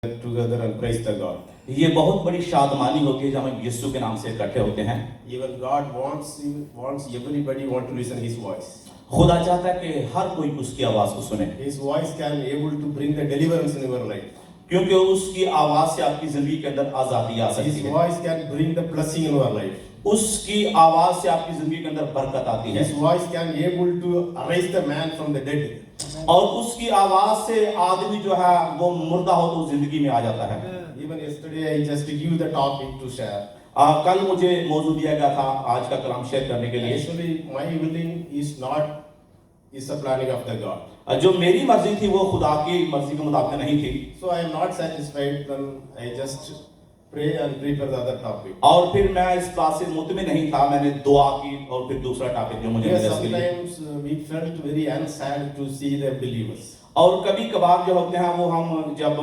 together and praise the God. ये बहुत बड़ी शादमानी होती है जब हम यीशु के नाम से इकट्ठे होते हैं। Even God wants everybody want to listen His voice. खुदा चाहता है कि हर कोई उसकी आवाज को सुने, His voice can able to bring the deliverance in your life. क्योंकि उसकी आवाज से आपकी जिंदगी के अंदर आजादी आ सकती His है। voice can bring the blessing in your life. उसकी आवाज से आपकी जिंदगी के अंदर बरकत आती है His voice can able to raise the man from the dead. और उसकी आवाज से आदमी जो है वो मुर्दा हो तो जिंदगी में आ जाता है। Even yesterday I just give the topic to share. कल मुझे मौजू दिया गया था आज का कलाम शेयर करने के लिए। Actually, my willing is a planning of the God. जो मेरी मर्जी थी वो खुदा की मर्जी के मुताबिक नहीं थी। So I am not satisfied. Then I just pray and prepare the other topic. और फिर मैं इस बात से मुतमिन नहीं था, मैंने दुआ की और फिर दूसरा टॉपिक जो मुझे Yes, मिला उसके लिए। sometimes we felt very sad to see the believers. और कभी कभार जो होते हैं वो हम जब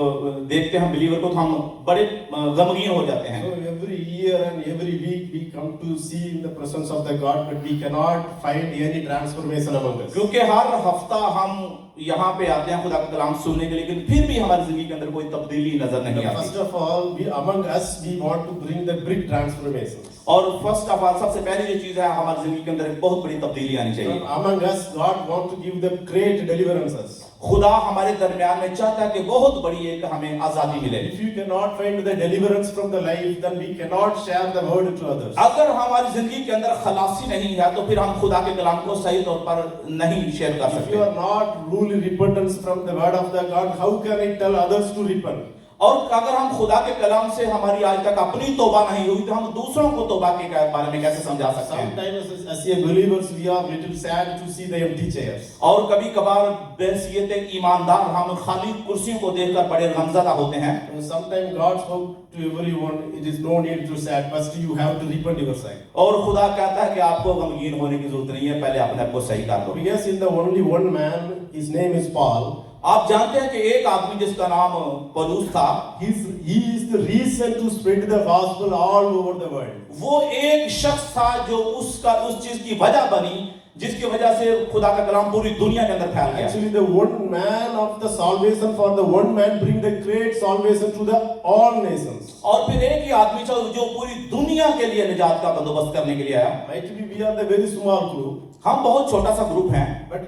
देखते हैं बिलीवर को तो हम बड़े गमगीन हो जाते हैं। So every year and every week we come to see in the presence of the God, but we cannot find any transformation among us. क्योंकि हर हफ्ता हम यहाँ पे आते हैं खुदा का कलाम सुनने के लिए, लेकिन फिर भी हमारी जिंदगी के अंदर कोई तब्दीली नजर नहीं आती। First of all, among us we want to bring the big transformations. और फर्स्ट ऑफ ऑल सबसे पहली जो चीज है हमारी जिंदगी के अंदर एक बहुत बड़ी तब्दीली आनी चाहिए। Among us, God want to give the great deliverances. खुदा हमारे दरमियान में चाहता है कि बहुत बड़ी एक हमें आजादी मिले। If you cannot find the deliverance from the life, then we cannot share the word to others. अगर हमारी जिंदगी के अंदर खलासी नहीं है तो फिर हम खुदा के कलाम को सही तौर पर नहीं शेयर कर If सकते। you are not truly repentance from the word of the God, how can I tell others to repent? और अगर हम खुदा के कलाम से हमारी आज तक अपनी तौबा नहीं हुई तो हम दूसरों को तौबा के बारे में कैसे समझा सकते हैं? Sometimes as a believers we are little sad to see the empty chairs. और कभी कभार बैसियत ईमानदार हम खाली कुर्सियों को देखकर बड़े गमज़दा होते हैं। And sometimes God spoke to everyone, it is no need to sad, but you have to repent your side. और खुदा कहता है कि आपको गमगीन होने की जरूरत नहीं है, पहले अपने आप को सही कर दो। Because in the only one man, his name is Paul. आप जानते हैं कि एक आदमी जिसका नाम पौलुस था, He is the reason to spread the gospel all over the world. वो एक शख्स था जो उस चीज की वजह बनी जिसकी वजह से खुदा का कलाम पूरी दुनिया के अंदर फैल गया। Actually, the one man of the salvation for the one man bring the great salvation to the all nations. और फिर एक ही आदमी था जो पूरी दुनिया के लिए निजात का बंदोबस्त करने के लिए आया। Might be we are the very small group, हम बहुत छोटा सा ग्रुप हैं, but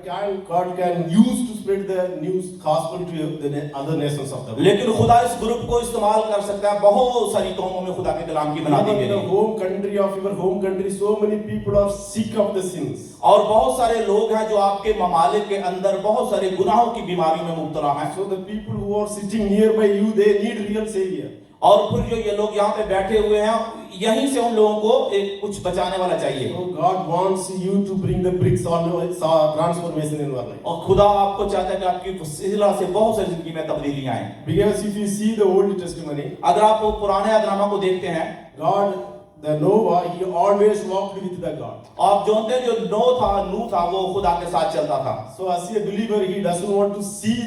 God can use to spread the news gospel to the other nations of the world. लेकिन खुदा इस ग्रुप को इस्तेमाल कर सकता है बहुत सारी कौमों में खुदा के कलाम की बनाने Even के in the लिए। home country of your home country, so many people are sick of the sins. और बहुत सारे लोग हैं जो आपके ममालिक के अंदर बहुत सारे गुनाहों की बीमारी में मुब्तला हैं। So the people who are sitting nearby you, they need real savior. और फिर जो ये लोग यहाँ पे बैठे हुए हैं यहीं से उन लोगों को एक कुछ बचाने वाला चाहिए। So God wants you to bring the big transformation in your life. और खुदा आपको चाहता है कि आपकी वसीला से बहुत सारी जिंदगी में तब्दीलियां आए। Because if you see the Old Testimony, अगर आप वो पुराने अहदनामा को देखते हैं, God, the Noah, he always walked with the God. आप जानते हैं जो नूह था वो खुदा के साथ चलता था। So as a believer, he doesn't want to see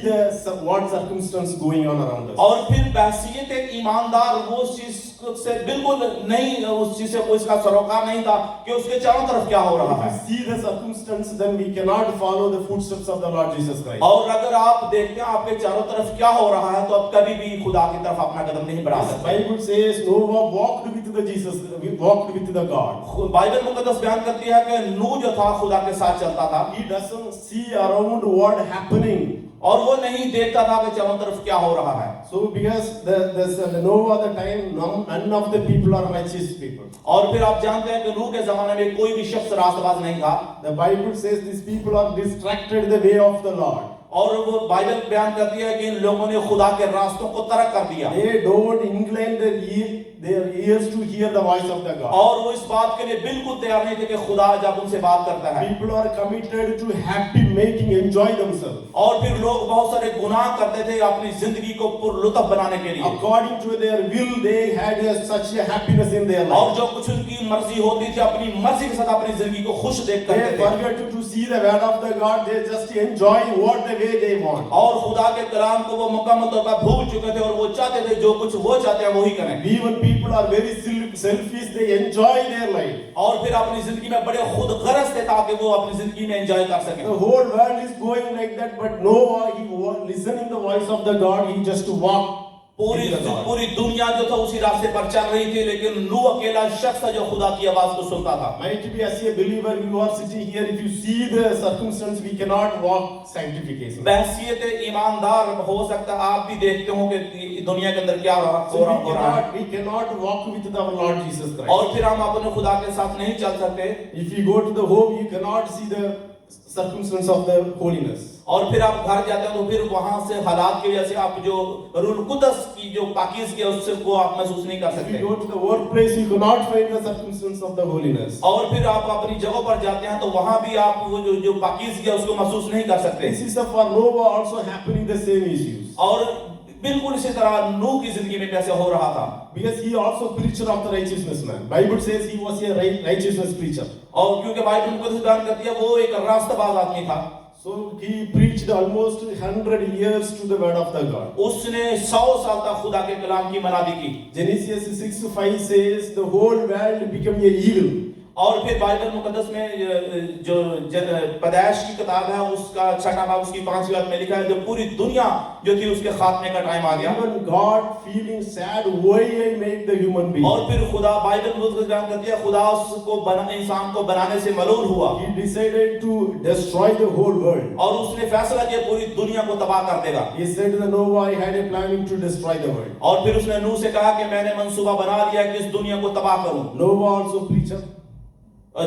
what circumstance going on around us. और फिर बहसीयत एक ईमानदार वो उस चीज से बिल्कुल नहीं, उस चीज से कोई इसका सरोकार नहीं था कि उसके चारों तरफ क्या हो रहा है। If we see the circumstance, then we cannot follow the footsteps of the Lord Jesus Christ. और अगर आप देखते हैं आपके चारों तरफ क्या हो रहा है तो आप कभी भी खुदा की तरफ अपना कदम नहीं बढ़ा The सकते। Bible says Noah walked with the Jesus, walked with the God. Bible मुकद्दस बयान करती है कि नूह जो था खुदा के साथ चलता था He doesn't see around what happening. और वो नहीं देखता था कि चारों तरफ क्या हो रहा है। So because the Noah at the time, none of the people are righteous people. और फिर आप जानते हैं कि नूह के जमाने में कोई भी शख्स रास्तबाज नहीं था। The Bible says these people are distracted the way of the Lord. और वो बाइबल बयान करती है कि इन लोगों ने खुदा के रास्तों को तर्क कर दिया। They don't incline their ears to hear the voice of the God. और वो इस बात के लिए बिल्कुल तैयार नहीं थे कि खुदा जब उनसे बात करता है। People are committed to happy making, enjoy themselves. और फिर लोग बहुत सारे गुनाह करते थे अपनी जिंदगी को पुरलुत्फ बनाने के लिए। According to their will, they had such a happiness in their और life. जो कुछ उनकी मर्जी होती थी अपनी मर्जी के साथ अपनी जिंदगी को खुश देख They करते थे। forget to see the word of the God. They just enjoy what the way they want. और खुदा के कलाम को वो मुकम्मल तौर पर भूल चुके थे और वो चाहते थे जो कुछ वो चाहते हैं वही करें। Even people are very selfish. They enjoy their life. और फिर अपनी जिंदगी में बड़े खुद गरज थे ताकि वो अपनी जिंदगी में एंजॉय कर सकें। The whole world is going like that, but Noah, he was listening the voice of the God. He just walked पूरी दुनिया जो था उसी रास्ते पर चल रही थी, लेकिन नूह अकेला शख्स था जो खुदा की आवाज को सुनता था। Might be as a believer, you are sitting here. If you see the circumstance, we cannot walk sanctification. बहसीयत ईमानदार हो सकता है आप भी देखते हो कि दुनिया के अंदर क्या So हो रहा है, we cannot walk with our Lord Jesus Christ. और फिर हम अपने खुदा के साथ नहीं चल सकते। If you go to the home, you cannot see the circumstance of the holiness. और फिर आप घर जाते हैं तो फिर वहां से हालात की वजह से आप जो रूल कुदस की जो पाकीज़गी है उससे को आप महसूस नहीं कर If सकते। you go to the workplace, you cannot find the circumstance of the holiness. और फिर आप अपनी जगह पर जाते हैं तो वहां भी आप वो जो पाकीज़गी है उसको महसूस नहीं कर सकते। This is for Noah also happening the same issues. और बिल्कुल इसी तरह नूह की जिंदगी में कैसे हो रहा था, Because he also preacher of the righteousness man. Bible says he was a righteousness preacher. और क्योंकि बाइबल मुकद्दस बयान करती है वो एक रास्ताबाज आदमी था। So he preached almost 100 years to the word of the God. उसने 100 साल तक खुदा के कलाम की मनादी की। Genesis 6:5 says the whole world became a evil. और फिर बाइबल मुकद्दस में जो पैदाइश की किताब है उसका 6वां बाब उसकी 5वीं आयत में लिखा है जब पूरी दुनिया जो थी उसके खात्मे का टाइम आ गया। Even God feeling sad why I made the human being. और फिर खुदा बाइबल मुकद्दस बयान करती है खुदा उसको इंसान को बनाने से मलूल हुआ। He decided to destroy the whole world. और उसने फैसला किया पूरी दुनिया को तबाह कर देगा। He said to the Noah, I had a planning to destroy the world. और फिर उसने नूह से कहा कि मैंने मंसूबा बना लिया कि इस दुनिया को तबाह करूं। Noah also preacher.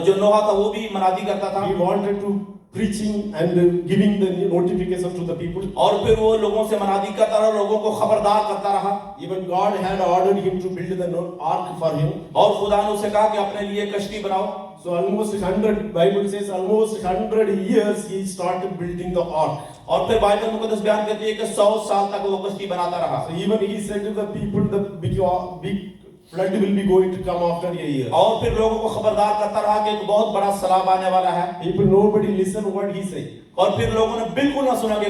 जो नोहा था वो भी मनादी करता था। He wanted to preaching and giving the notification to the people. और फिर वो लोगों से मनादी करता रहा, लोगों को खबरदार करता रहा। Even God had ordered him to build the ark for him. और खुदा ने उसे कहा कि अपने लिए कश्ती बनाओ। So almost 100, Bible says almost 100 years he started building the ark. और फिर बाइबल मुकद्दस बयान करती है कि 100 साल तक वो कश्ती बनाता रहा। So even he said to the people, the big flood will be going to come after a year. और फिर लोगों को खबरदार करता रहा कि एक बहुत बड़ा सैलाब आने वाला है। People, nobody listen what he said. और फिर लोगों ने बिल्कुल ना सुना कि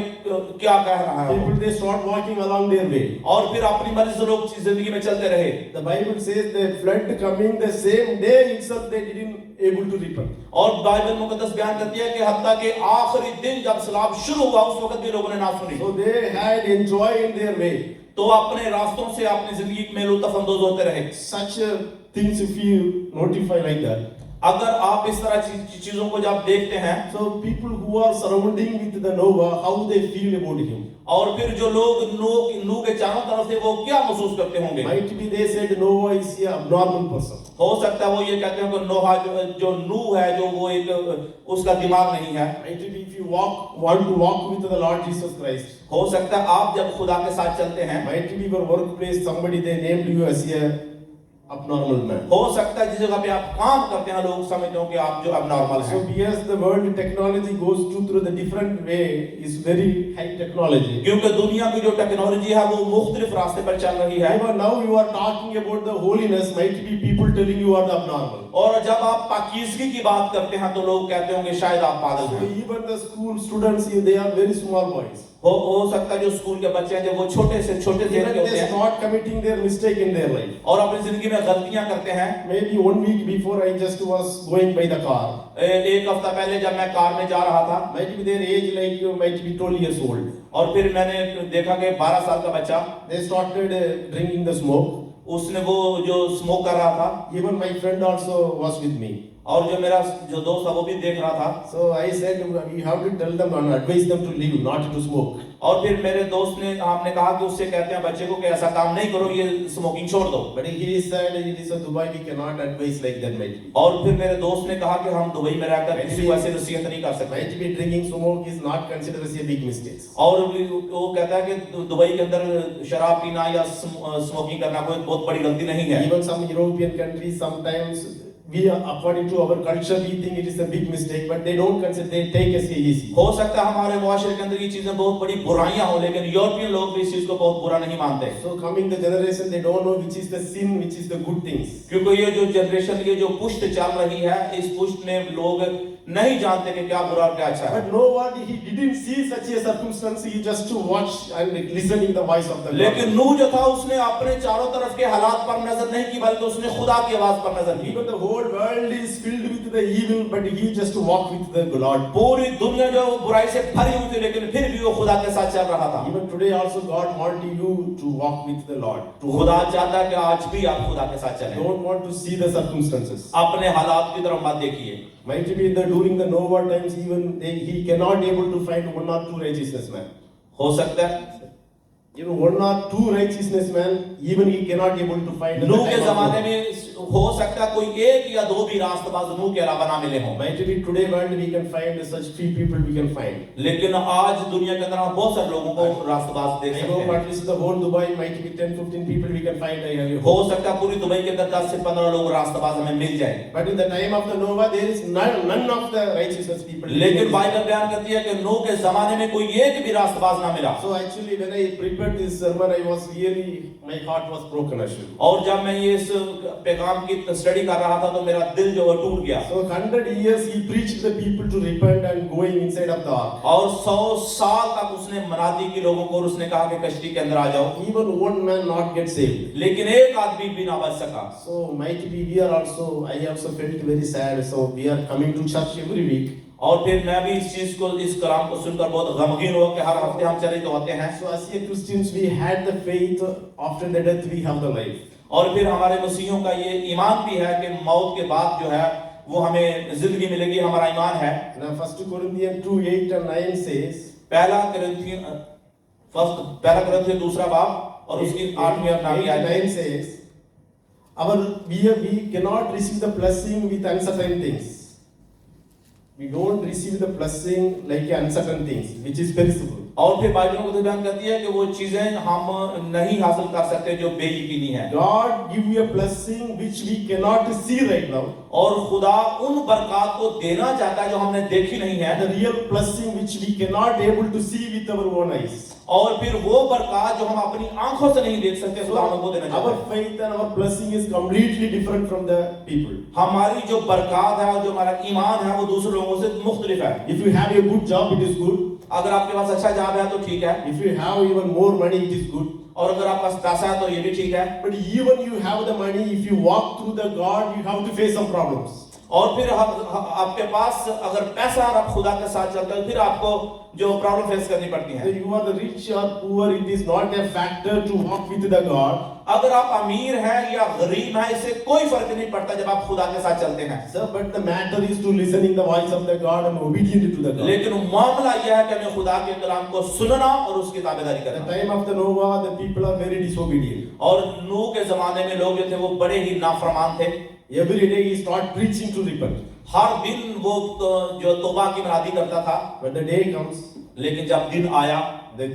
क्या कह रहा है। People, they start walking along their way. और फिर अपनी मर्जी से लोग जिंदगी में चलते रहे। The Bible says the flood coming the same day itself they didn't able to repent. और बाइबल मुकद्दस बयान करती है कि हत्ता के आखिरी दिन जब सैलाब शुरू हुआ उस वक्त भी लोगों ने ना सुनी। So they had enjoy in their way. तो अपने रास्तों से अपनी जिंदगी में लुत्फ अंदोज होते रहे। Such things if you notify like that. अगर आप इस तरह चीजों को जब देखते हैं So people who are surrounding with the Noah, how they feel about him? और फिर जो लोग नूह के चारों तरफ से वो क्या महसूस करते होंगे। Might be they said Noah is a abnormal person. हो सकता है वो ये कहते हैं कि नोहा जो नूह है जो वो एक उसका दिमाग नहीं है। Might be if you want to walk with the Lord Jesus Christ. हो सकता है आप जब खुदा के साथ चलते हैं Might be your workplace somebody they named you as a abnormal man. हो सकता है जिस जगह पे आप काम करते हैं लोग समझते हो कि आप जो abnormal So हैं। because the world technology goes through the different way, is very high technology. क्योंकि दुनिया की जो टेक्नोलॉजी है वो मुख्तलिफ रास्ते पर चल रही है। Even now you are talking about the holiness, might be people telling you are the abnormal. और जब आप पाकीज़गी की बात करते हैं तो लोग कहते होंगे शायद आप पागल So हैं। even the school students, they are very small boys. हो सकता है जो स्कूल के बच्चे हैं जब वो छोटे से छोटे Even होते they हैं start committing their mistake in their life. और अपनी जिंदगी में गलतियां करते हैं। Maybe 1 week before I just was going by the car. एक हफ्ता पहले जब मैं कार में जा रहा था Might be their age like might be 12 years old. और फिर मैंने देखा कि 12 साल का बच्चा They started drinking the smoke. उसने वो जो स्मोक कर रहा था। Even my friend also was with me. और जो मेरा जो दोस्त था वो भी देख रहा था। So I said we have to tell them and advise them to leave, not to smoke. और फिर मेरे दोस्त ने हमने कहा कि उससे कहते हैं बच्चे को कि ऐसा काम नहीं करो, ये स्मोकिंग छोड़ दो। But he said it is a Dubai, we cannot advise like that might be. और फिर मेरे दोस्त ने कहा कि हम दुबई में रहकर किसी को ऐसे नसीहत नहीं कर सकते। Might be drinking smoke is not considered as a big mistake. और वो कहता है कि दुबई के अंदर शराब पीना या स्मोकिंग करना कोई बहुत बड़ी गलती नहीं है। Even some European countries sometimes we are, according to our culture we think it is a big mistake, but they don't consider, they take as easy. हो सकता है हमारे मुआशरे के अंदर ये चीजें बहुत बड़ी बुराइयां हो, लेकिन यूरोपियन लोग भी इस चीज को बहुत बुरा नहीं मानते। So coming the generation, they don't know which is the sin, which is the good things. क्योंकि ये जो जनरेशन ये जो पुष्ट चल रही है, इस पुष्ट में लोग नहीं जानते कि क्या बुरा और क्या अच्छा है। But no one, he didn't see such a circumstance. He just to watch and listening the voice of the Lord. लेकिन नूह जो था उसने अपने चारों तरफ के हालात पर नजर नहीं की, बल्कि उसने खुदा की आवाज पर नजर की। Even the whole world is filled with the evil, but he just walked with the Lord. पूरी दुनिया जो बुराई से भरी हुई थी, लेकिन फिर भी वो खुदा के साथ चल रहा था। Even today also God wants you to walk with the Lord. खुदा चाहता है कि आज भी आप खुदा के साथ चलें। Don't want to see the circumstances. अपने हालात की तरफ मत देखिए। Might be that during the Noah times, even he cannot able to find one or two righteousness man. हो सकता है Even one or two righteousness man, even he cannot able to find. नूह के जमाने में हो सकता है कोई एक या दो भी रास्तबाज नूह के अलावा ना मिले हों। Might be today world we can find such few people we can find. लेकिन आज दुनिया के अंदर हम बहुत सारे लोगों को रास्तबाज देख I सकते know हैं। at least the whole Dubai might be 10-15 people we can find. I have हो सकता है पूरी दुबई के अंदर 10 से 15 लोग रास्तबाज हमें मिल जाए। But in the time of the Noah, there is none of the righteousness people. लेकिन बाइबल बयान करती है कि नूह के जमाने में कोई एक भी रास्तबाज ना मिला। So actually, when I prepared this sermon, I was really, my heart was broken actually. और जब मैं ये इस पैगाम की स्टडी कर रहा था तो मेरा दिल जो है टूट गया। So 100 years he preached the people to repent and going inside of the ark. और 100 साल तक उसने मना दी कि लोगों को, और उसने कहा कि कश्ती के अंदर आ जाओ। Even one man not get saved. लेकिन एक आदमी भी ना बच सका। So might be we are also, I also felt very sad. So we are coming to church every week. और फिर मैं भी इस चीज को, इस कलाम को सुनकर बहुत गमगीन हुआ कि हर हफ्ते हम चले तो आते हैं। So as a Christians, we had the faith. After the death, we have the life. और फिर हमारे मसीहों का ये ईमान भी है कि मौत के बाद जो है वो हमें जिंदगी मिलेगी, हमारा ईमान है। Now 1 Corinthians 2:8 and 9 says. पहला कुरिन्थियों दूसरा बाब और उसकी 8वीं और 9वीं आयत 9 says, we cannot receive the blessing with uncertain things. We don't receive the blessing like uncertain things, which is perishable. और फिर बाइबल को बयान करती है कि वो चीजें हम नहीं हासिल कर सकते जो बेयकीनी है। God give you a blessing which we cannot see right now. और खुदा उन बरकत को देना चाहता है जो हमने देखी नहीं है। The real blessing which we cannot able to see with our own eyes. और फिर वो बरकत जो हम अपनी आंखों से नहीं देख सकते, खुदा हमें वो देना चाहता Our है। faith and our blessing is completely different from the people. हमारी जो बरकत है और जो हमारा ईमान है वो दूसरे लोगों से मुख्तलिफ है। If you have a good job, it is good. अगर आपके पास अच्छा जॉब है तो ठीक है, If you have even more money, it is good. और अगर आपके पास पैसा है तो ये भी ठीक है। But even you have the money, if you walk through the God, you have to face some problems. और फिर आपके पास अगर पैसा और आप खुदा के साथ चलते हो, फिर आपको जो प्रॉब्लम फेस करनी पड़ती So है। you are the rich or poor, it is not a factor to walk with the God. अगर आप अमीर हैं या गरीब हैं, इससे कोई फर्क नहीं पड़ता जब आप खुदा के साथ चलते हैं। Sir, but the matter is to listening the voice of the God and obedient to the God. लेकिन मामला यह है कि हमें खुदा के कलाम को सुनना और उसकी ताबेदारी At the करना। time of the Noah, the people are very disobedient. और नूह के जमाने में लोग जो थे वो बड़े ही नाफरमान थे। Every day he start preaching to repent. हर दिन वो जो तौबा की मनादी करता था। But the day comes, लेकिन जब दिन आया the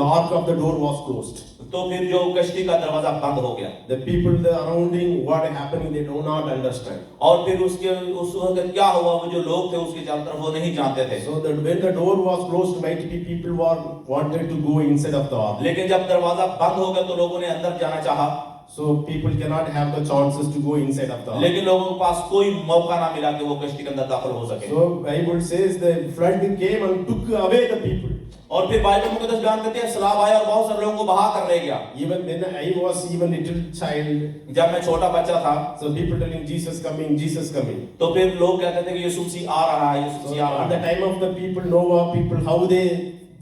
ark of the door was closed. तो फिर जो कश्ती का दरवाजा बंद हो गया। The people the surrounding what happening, they do not understand. और फिर उस वक्त क्या हुआ, वो जो लोग थे उसके चारों तरफ वो नहीं जानते थे। So that when the door was closed, might be people wanted to go inside of the ark. लेकिन जब दरवाजा बंद हो गया तो लोगों ने अंदर जाना चाहा। So people cannot have the chances to go inside of the ark. लेकिन लोगों के पास कोई मौका ना मिला कि वो कश्ती के अंदर दाखिल हो सके। So Bible says the flood came and took away the people. और फिर बाइबल मुकद्दस बयान करती है सैलाब आया और बहुत सारे लोगों को बहा कर ले गया। Even when I was even little child, जब मैं छोटा बच्चा था so people telling Jesus coming, Jesus coming. तो फिर लोग कहते थे कि यीशु मसीह आ रहा है, यीशु So Masih uh at the रहा है। time of the people, Noah people, how they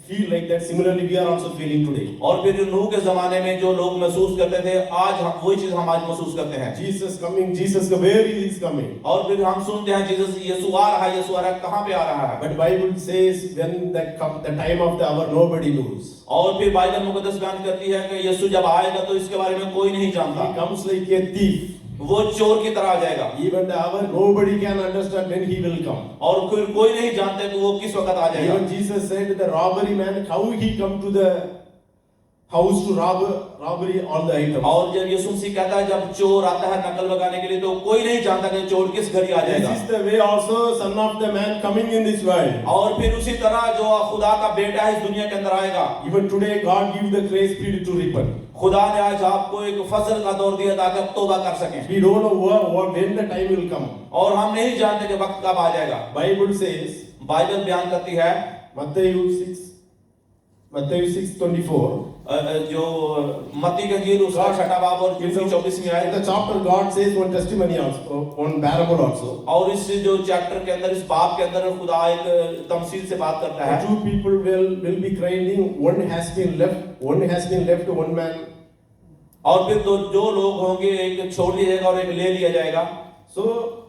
feel like that. Similarly, we are also feeling today. और फिर नूह के जमाने में जो लोग महसूस करते थे, आज वही चीज हम आज महसूस करते हैं। Jesus coming, Jesus, where he is coming. और फिर हम सुनते हैं जीसस यीशु आ रहा है, यीशु आ रहा है, कहाँ पे आ रहा है। But Bible says when the time of the hour, nobody knows. और फिर बाइबल मुकद्दस बयान करती है कि यीशु जब आएगा तो इसके बारे में कोई नहीं जानता। He comes like a thief. वो चोर की तरह आ जाएगा। Even the hour, nobody can understand when he will come. और फिर कोई नहीं जानता कि वो किस वक्त आ जाएगा। Even Jesus said the robbery man, how he come to the house to robbery, all the items. और जब यीशु मसीह कहता है जब चोर आता है नकल लगाने के लिए तो कोई नहीं जानता कि चोर किस घड़ी आ जाएगा। This is the way also Son of the Man coming in this world. और फिर उसी तरह जो खुदा का बेटा है इस दुनिया के अंदर आएगा। Even today God gives the grace period to repent. खुदा ने आज आपको एक फजल का दौर दिया ताकि आप तौबा कर सकें। We don't know when the time will come. और हम नहीं जानते कि वक्त कब आ जाएगा। Bible says, बाइबल बयान करती है Matthew 6:24. जो मत्ती का इंजील उसका छठा बाब और 24वीं In आयत। the chapter God says one testimony also, one parable also. और इस जो चैप्टर के अंदर इस बाब के अंदर खुदा एक तमसील से बात करता है। Two people will be crying. One has been left, one man. और फिर जो लोग होंगे एक छोड़ दिया जाएगा और एक ले लिया जाएगा। So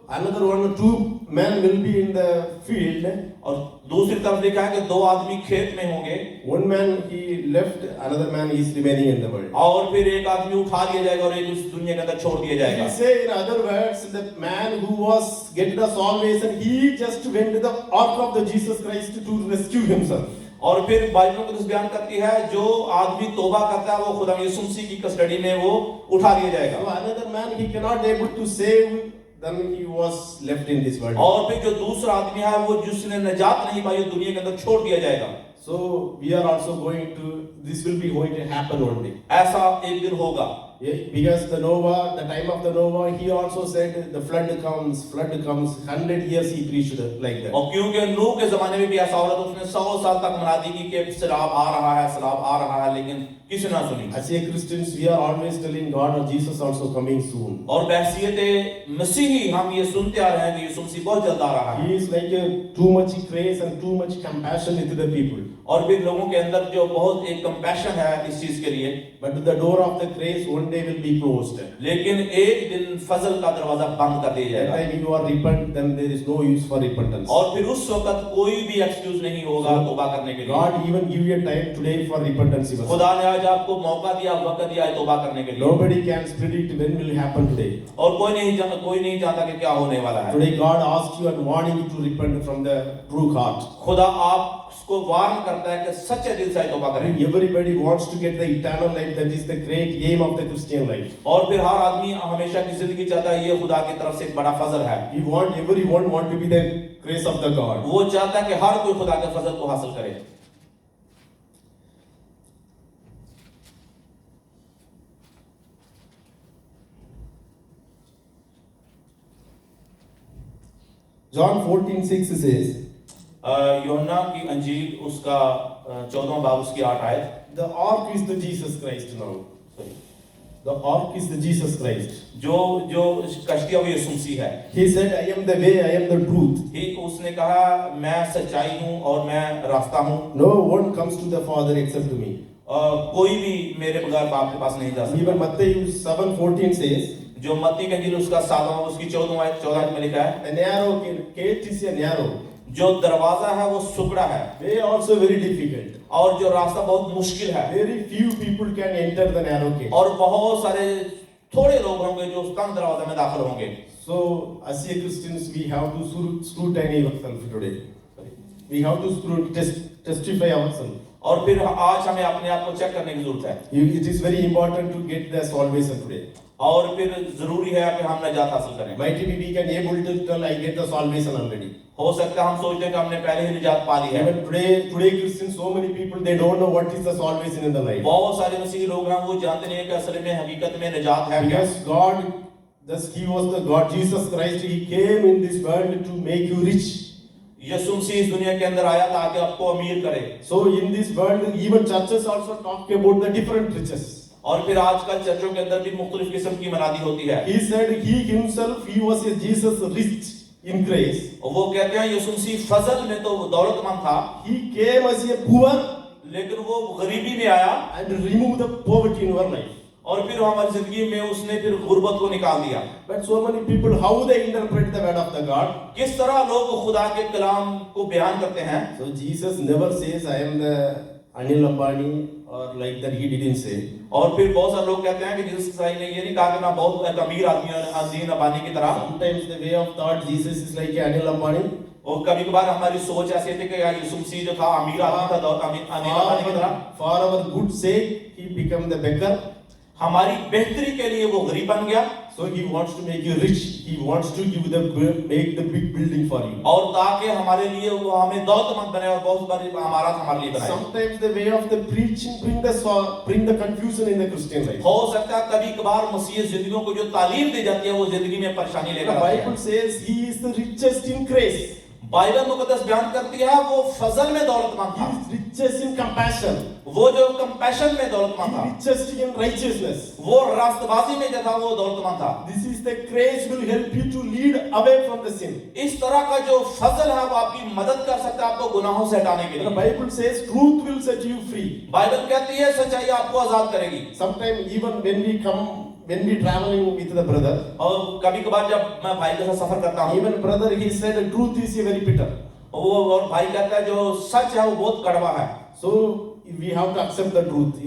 another one, two men will be in the field. और दूसरी तरफ लिखा है कि दो आदमी खेत में होंगे। One man he left, another man is remaining in the world. और फिर एक आदमी उठा लिया जाएगा और एक उस दुनिया के अंदर छोड़ दिया जाएगा। We say in other words, the man who was get the salvation, he just went to the ark of the Jesus Christ to rescue himself. और फिर बाइबल को बयान करती है जो आदमी तौबा करता है वो खुदा यीशु मसीह की कस्टडी में वो उठा लिया So जाएगा। another man he cannot able to save, then he was left in this world. और फिर जो दूसरा आदमी है वो जिसने निजात नहीं पाई वो दुनिया के अंदर छोड़ दिया जाएगा। So we are also going to, this will be going to happen one day. ऐसा एक दिन होगा। Because the time of the Noah, he also said the flood comes, 100 years he preached like that. और क्योंकि नूह के जमाने में भी ऐसा हो रहा था उसने 100 साल तक मना दी कि सैलाब आ रहा है लेकिन किसी ना सुनी। As a Christians, we are always telling God or Jesus also coming soon. और बहसीयत मसीही हम ये सुनते आ रहे हैं कि यीशु मसीह बहुत जल्द आ रहा है। He is like too much grace and too much compassion with the people. और फिर लोगों के अंदर जो बहुत एक कंपैशन है इस चीज के लिए। But the door of the grace one day will be closed. लेकिन एक दिन फजल का दरवाजा बंद कर दिया That जाएगा। time you are repent, then there is no use for repentance. और फिर उस वक्त कोई भी एक्सक्यूज नहीं होगा तौबा करने के लिए। God even give you a time today for repentance. खुदा ने आज आपको मौका दिया वक्त दिया है तौबा करने के लिए। Nobody can predict when will happen today. और कोई नहीं जानता कि क्या होने वाला है। Today God asks you and warning you to repent from the true heart. खुदा आपको वार्न करता है कि सच्चे दिल से तौबा करें। Everybody wants to get the eternal life. That is the great aim of the Christian life. और फिर हर आदमी हमेशा की जिंदगी चाहता है ये खुदा की तरफ से एक बड़ा फजल है। Everyone want to be the grace of the God. वो चाहता है कि हर कोई खुदा के फजल को हासिल करे। John 14:6 says, यूहन्ना की अंजील उसका 14वां बाब उसकी 8 आयत। the ark is the Jesus Christ now. The ark is the Jesus Christ. जो कश्ती वो यीशु मसीह है। He said, I am the way, I am the truth. उसने कहा मैं सच्चाई हूँ और मैं रास्ता हूँ। No one comes to the Father except to me. कोई भी मेरे बगैर बाप के पास नहीं जा सकता। Even Matthew 7:14 says, जो मत्ती का इंजील उसका 7वां उसकी 14 में लिखा है, the narrow gate is a narrow. जो दरवाजा है वो सुगड़ा है। Way also very difficult. और जो रास्ता बहुत मुश्किल है। Very few people can enter the narrow gate. और बहुत सारे थोड़े लोग होंगे जो उस कम दरवाजे में दाखिल होंगे। So as a Christians we have to scrutinize ourselves today. We have to testify ourselves. और फिर आज हमें अपने आप को चेक करने की जरूरत है। It is very important to get the salvation today. और फिर जरूरी है कि हम नजात हासिल करें। Might be we can able to tell I get the salvation already. हो सकता है हम सोचते हैं कि हमने पहले ही निजात पा ली है। Even today Christians, so many people they don't know what is the salvation in the life. बहुत सारे मसीही लोग हैं वो जानते नहीं है कि असल में हकीकत में निजात है क्या। Because God, He was the God, Jesus Christ. He came in this world to make you rich. यीशु मसीह इस दुनिया के अंदर आया ताकि आपको अमीर करे। So in this world, even churches also talk about the different riches. और फिर आजकल चर्चों के अंदर भी मुख्तलिफ किस्म की मनादी होती है। He said He Himself, He was a Jesus rich in grace. और वो कहते हैं यीशु मसीह फजल में तो दौलतमंद था। He came as a poor लेकिन वो गरीबी में आया and removed the poverty in our life. और फिर हमारी जिंदगी में उसने फिर गुर्बत को निकाल दिया। But so many people, how they interpret the word of the God? किस तरह लोग खुदा के कलाम को बयान करते हैं। So Jesus never says I am the Anil Ambani or like that. He didn't say. और फिर बहुत सारे लोग कहते हैं कि जीसस ने ये नहीं कहा कि मैं बहुत अमीर आदमी हूं अजीम अंबानी की तरह। Sometimes the way of thought Jesus is like Anil Ambani. और कभी कभार हमारी सोच ऐसी थी कि यार यीशु मसीह जो था अमीर आदमी था, दौलत अमीर आदमी की तरह। For our good sake, he became the beggar. हमारी बेहतरी के लिए वो गरीब बन गया। So he wants to make you rich. He wants to make the big building for you. और ताकि हमारे लिए वो हमें दौलतमंद बने और बहुत बड़ी इमारत हमारे लिए बनाए। Sometimes the way of the preaching bring the confusion in the Christian life. हो सकता है कभी कभार मसीह जिंदगियों को जो तालीम दी जाती है वो जिंदगी में परेशानी The लेकर आती है। Bible says he is the richest in grace. Bible मुकद्दस बयान करती है वो फजल में दौलतमंद He था, is richest in compassion. वो जो कंपैशन में He दौलतमंद था, is richest in righteousness. वो रास्तबाजी में जो था वो दौलतमंद था। This is the grace will help you to lead away from the sin. इस तरह का जो फजल है वो आपकी मदद कर सकता है आपको गुनाहों से हटाने के The लिए। Bible says truth will set you free. Bible कहती है सच्चाई आपको आजाद करेगी। Sometimes even when we traveling with the brother, और कभी कभार जब मैं भाई के साथ सफर करता हूँ, even brother he said the truth is very bitter. वो और भाई कहता है जो सच है वो बहुत कड़वा है। So we have to accept the truth,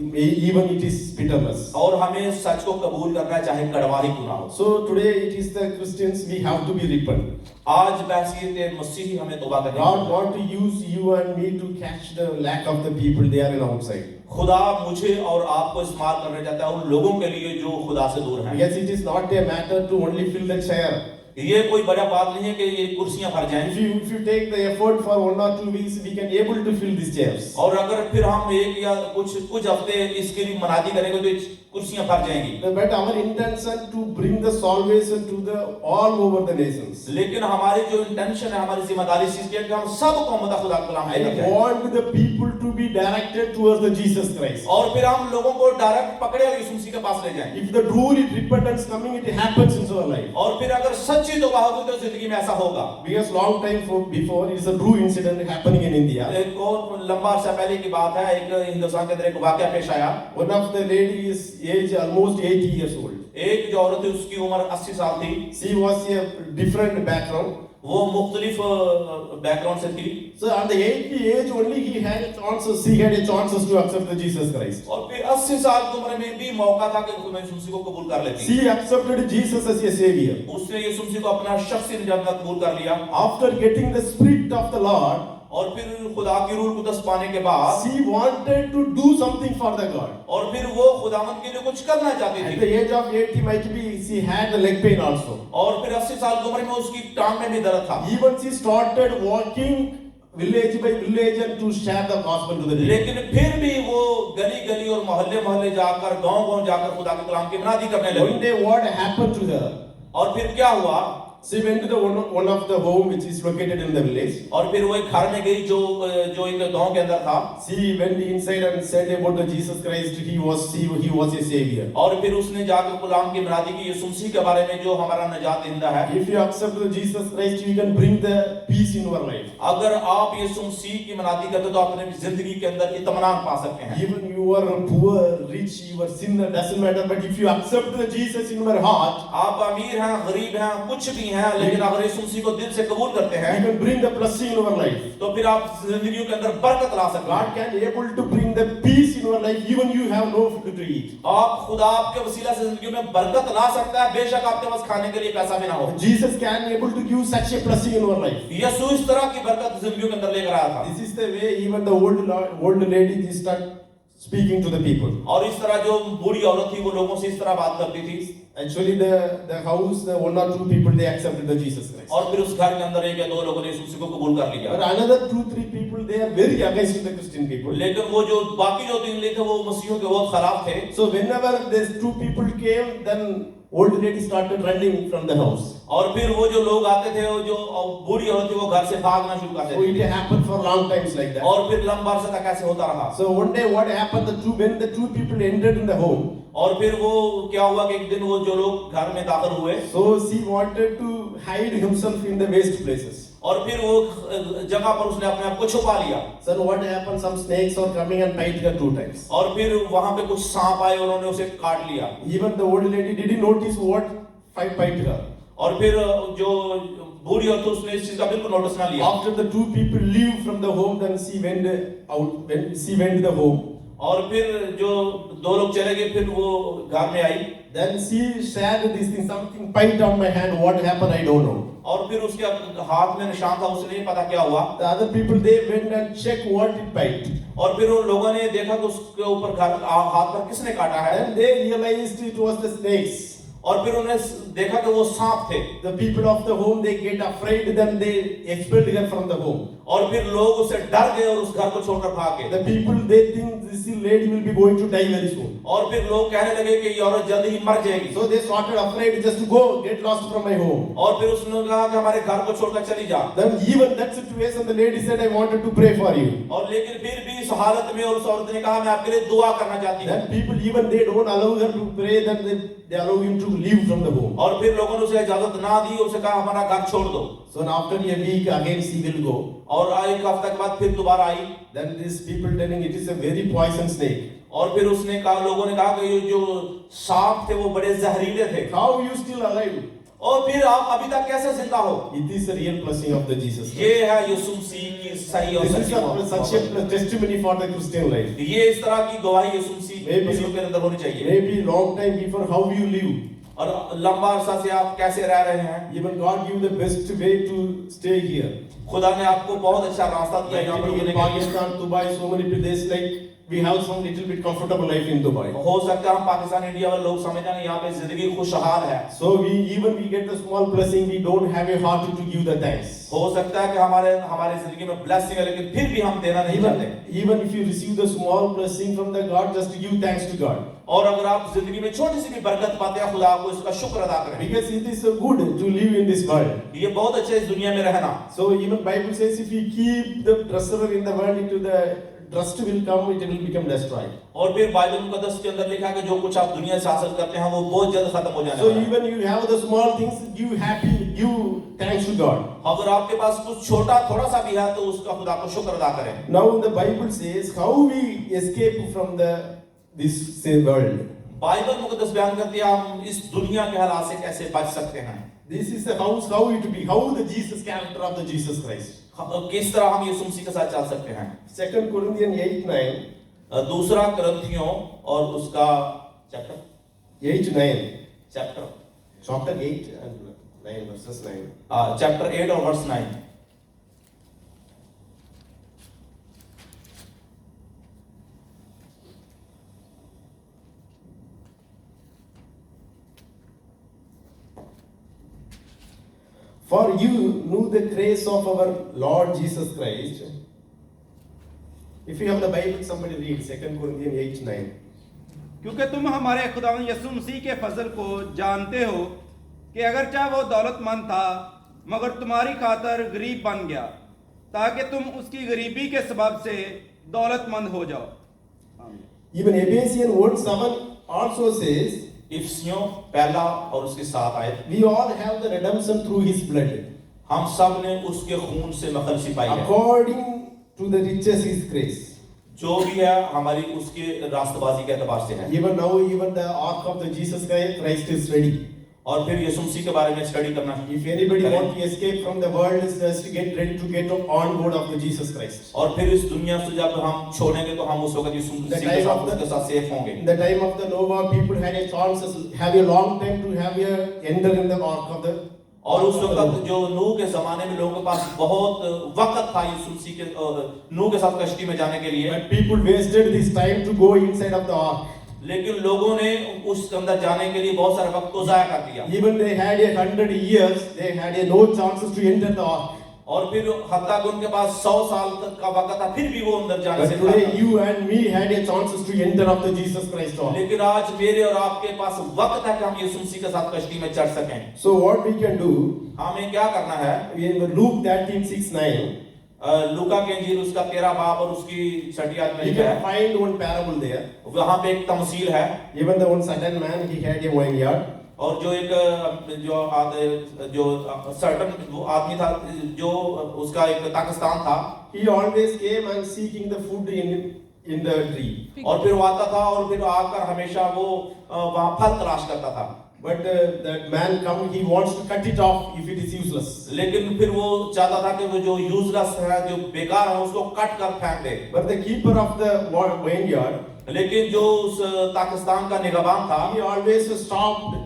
even it is bitterness. और हमें सच को कबूल करना है चाहे कड़वा ही क्यों ना हो। So today it is the Christians we have to be repent. आज बहसीत मसीही हमें तौबा करनी God है। want to use you and me to catch the lack of the people they are in outside. खुदा मुझे और आपको इस्तेमाल करना चाहता है उन लोगों के लिए जो खुदा से दूर हैं। Yes, it is not a matter to only fill the chair. ये कोई बड़ा बात नहीं है कि ये कुर्सियां भर जाएं। If you take the effort for 1 or 2 weeks, we can able to fill these chairs. और अगर फिर हम एक या कुछ हफ्ते इसके लिए मनादी करेंगे तो ये कुर्सियां भर जाएंगी। But our intention to bring the salvation to the all over the nations. लेकिन हमारी जो इंटेंशन है, हमारी जिम्मेदारी इस चीज की है कि हम सब कौमों का खुदा का कलाम I लेकर जाएं। want the people to be directed towards the Jesus Christ. और फिर हम लोगों को डायरेक्ट पकड़े और यीशु मसीह के पास ले जाएं। If the true repentance coming, it happens in our life. और फिर अगर सच्ची तौबा होगी तो जिंदगी में ऐसा होगा। Because long time before, it is a true incident happening in India. एक और लंबा अर्सा पहले की बात है, एक हिंदुस्तान के अंदर एक वाकया पेश आया। One of the ladies age almost 80 years old. एक जो औरत थी उसकी उम्र 80 साल थी। She was a different background. वो मुख्तलिफ बैकग्राउंड से थी। So at the 80 age only she had a chances to accept the Jesus Christ. और फिर 80 साल की उम्र में भी मौका था कि वो यीशु मसीह को कबूल कर लेती। She accepted Jesus as a savior. उसने यीशु मसीह को अपना शख्सी निजात कबूल कर लिया। After getting the spirit of the Lord, और फिर खुदा की रूह कुदस पाने के बाद she wanted to do something for the God. और फिर वो खुदावंद के लिए कुछ करना चाहती At थी। the age of 80 might be she had the leg pain also. और फिर 80 साल की उम्र में उसकी टांग में भी दर्द था। Even she started walking village by village and to share the gospel to the people. लेकिन फिर भी वो गली गली और मोहल्ले मोहल्ले जाकर गांव गांव जाकर खुदा के कलाम की मनादी करने One लगी। day what happened to her? और फिर क्या हुआ? She went to the one of the home which is located in the village. और फिर वो एक घर में गई जो एक गांव के अंदर था। She went inside and said about the Jesus Christ. He was a savior. और फिर उसने जाकर गुलाम की मनादी की यीशु मसीह के बारे में जो हमारा निजात दहिंदा है। If you accept the Jesus Christ, you can bring the peace in your life. अगर आप यीशु मसीह की मनादी करते तो आप अपनी जिंदगी के अंदर इत्मीनान पा सकते हैं। Even you are poor, rich, you are sinner, doesn't matter. But if you accept the Jesus in your heart, आप अमीर हैं, गरीब हैं, कुछ भी हैं, लेकिन अगर यीशु मसीह को दिल से कबूल करते हैं you can bring the blessing in your life. तो फिर आप जिंदगियों के अंदर बरकत ला सकते God हैं। can able to bring the peace in your life, even you have no food to eat. आप खुदा आपके वसीला से जिंदगी में बरकत ला सकता है, बेशक आपके पास खाने के लिए पैसा भी ना हो। Jesus can able to give such a blessing in your life. यीशु इस तरह की बरकत जिंदगियों के अंदर लेकर आया था। This is the way even the old lady start speaking to the people. और इस तरह जो बूढ़ी औरत थी वो लोगों से इस तरह बात करती थी। Actually, the house, the 1 or 2 people they accepted the Jesus Christ. और फिर उस घर के अंदर एक या दो लोगों ने यीशु मसीह को कबूल कर लिया। But another 2-3 people they are very against the Christian people. लेकिन वो जो बाकी जो 3 लोग थे वो मसीहियों के बहुत खिलाफ थे। So whenever these 2 people came, then old lady started running from the house. और फिर वो जो लोग आते थे वो जो बूढ़ी औरत थी वो घर से भागना शुरू कर So देती it happened for long times like that. और फिर लंबा अरसा तक ऐसे होता रहा। So one day what happened, when the 2 people entered in the home, और फिर वो क्या हुआ कि एक दिन वो जो लोग घर में दाखिल हुए so she wanted to hide himself in the waste places. और फिर वो जगह पर उसने अपने आप को छुपा लिया। So what happened, some snakes are coming and bite her 2 times. और फिर वहां पे कुछ सांप आए और उन्होंने उसे काट लिया। Even the old lady didn't notice what bite her. और फिर जो बूढ़ी औरत थी उसने इस चीज का बिल्कुल नोटिस ना लिया। After the 2 people leave from the home, then she went out. When she went to the home, और फिर जो दो लोग चले गए, फिर वो घर में आई। Then she shared this thing, something bite on my hand. What happened? I don't know. और फिर उसके हाथ में निशान था, उसे नहीं पता क्या हुआ। The other people they went and checked what it bite. और फिर उन लोगों ने देखा कि उसके ऊपर हाथ पर किसने काटा है। And they realized it was the snakes. और फिर उन्हें देखा कि वो सांप थे। The people of the home they get afraid, then they expelled her from the home. और फिर लोग उससे डर गए और उस घर को छोड़कर भाग गए। The people they think this lady will be going to die very soon. और फिर लोग कहने लगे कि ये औरत जल्दी ही मर जाएगी। So they started afraid just to go get lost from my home. और फिर उसने कहा कि हमारे घर को छोड़कर चली जा। Then even that situation the lady said I wanted to pray for you. और लेकिन फिर भी इस हालत में और उस औरत ने कहा मैं आपके लिए दुआ करना चाहती हूँ। Then people even they don't allow her to pray, then they allow him to leave from the home. और फिर लोगों ने उसे इजाजत ना दी, उसे कहा हमारा घर छोड़ दो। So after a week again she will go. और एक हफ्ते के बाद फिर दोबारा आई। Then these people telling it is a very poison snake. और फिर उसने कहा, लोगों ने कहा कि ये जो सांप थे वो बड़े जहरीले थे। How you still alive? और फिर आप अभी तक कैसे जिंदा हो? It is a real blessing of the Jesus. ये है यीशु मसीह की सही और This is सच्ची such a testimony for the Christian life. ये इस तरह की गवाही यीशु मसीह के अंदर होनी चाहिए। Maybe long time before how you live. और लंबा अरसा से आप कैसे रह रहे हैं? Even God give the best way to stay here. खुदा ने आपको बहुत अच्छा रास्ता दिया यहाँ पर Like रहने in के लिए। Pakistan, Dubai, so many places like we have some little bit comfortable life in Dubai. हो सकता है हम पाकिस्तान इंडिया वाले लोग समझ जाएं यहाँ पे जिंदगी खुशहाल है। So we get the small blessing, we don't have a heart to give the thanks. हो सकता है कि हमारे जिंदगी में ब्लेसिंग है, लेकिन फिर भी हम देना नहीं चाहते। Even if you receive the small blessing from the God, just give thanks to God. और अगर आप जिंदगी में छोटी सी भी बरकत पाते हैं, खुदा आपको इसका शुक्र अदा करें। Because it is so good to live in this world. ये बहुत अच्छा है इस दुनिया में रहना। So even Bible says if we keep the treasure in the world, into the trust will come, it will become destroyed. और फिर बाइबल मुकद्दस के अंदर लिखा है कि जो कुछ आप दुनिया से हासिल करते हैं वो बहुत जल्द खत्म हो जाने So वाला है। even you have the small things, give happy, give thanks to God. अगर आपके पास कुछ छोटा थोड़ा सा भी है तो उसका खुदा को शुक्र अदा करें। Now the Bible says how we escape from this same world. Bible मुकद्दस बयान करती है हम इस दुनिया के हालात से कैसे बच सकते हैं। This is the how it be, how the Jesus character of the Jesus Christ. किस तरह हम यीशु मसीह के साथ चल सकते हैं। 2 Corinthians 8:9. दूसरा करंथियों और उसका chapter 8:9. Chapter Chapter 8 and 9 verses 9. Chapter 8 और verse 9। For you knew the grace of our Lord Jesus Christ. If you have the Bible, somebody read 2 Corinthians 8:9. क्योंकि तुम हमारे खुदावंद यीशु मसीह के फजल को जानते हो कि अगरचे वो दौलतमंद था मगर तुम्हारी खातर गरीब बन गया ताकि तुम उसकी गरीबी के सबब से दौलतमंद हो जाओ। Even Ephesians 1:7 also says, इफिसियों पहला और उसके 7 आयत, we all have the redemption through His blood, हम सब ने उसके खून से मखलसी पाई है। according to the riches His grace. जो भी है हमारी उसके रास्तबाजी के एतबार से है। Even now, even the ark of the Jesus Christ is ready. और फिर यीशु मसीह के बारे में स्टडी करना। If anybody want to escape from the world, is just to get ready to get on board of the Jesus Christ. और फिर इस दुनिया से जब हम छोड़ेंगे तो हम उस वक्त यीशु मसीह के साथ उसके साथ सेफ होंगे। In the time of the Noah, people had a chance, have a long time to have a enter in the ark of the. और उस वक्त जो नूह के जमाने में लोगों के पास बहुत वक्त था यीशु मसीह के नूह के साथ कश्ती में जाने के लिए। But people wasted this time to go inside of the ark. लेकिन लोगों ने उस अंदर जाने के लिए बहुत सारा वक्त को जाया कर दिया। Even they had 100 years, they had no chances to enter the ark. और फिर हत्ता कि उनके पास 100 साल तक का वक्त था, फिर भी वो अंदर जाने But से today था। you and me had a chances to enter of the Jesus Christ ark. लेकिन आज मेरे और आपके पास वक्त है कि हम यीशु मसीह के साथ कश्ती में चढ़ सकें। So what we can do, हमें क्या करना है? in Luke 13:6-9, लूका के इंजील उसका 13 बाब और उसकी 6 आयत में you लिखा can है। find one parable there. वहाँ पे एक तमसील है। Even the one certain man, he had a vineyard. और जो एक जो सर्टन वो आदमी था जो उसका एक ताकिस्तान था। He always came and seeking the food in the tree. और फिर वो आता था और फिर आकर हमेशा वो वहाँ फल तलाश करता था। But that man come, he wants to cut it off if it is useless. लेकिन फिर वो चाहता था कि वो जो यूजलेस है, जो बेकार है, उसको कट कर फेंक दे। But the keeper of the vineyard, लेकिन जो उस पाकिस्तान का निगहबान था, he always stopped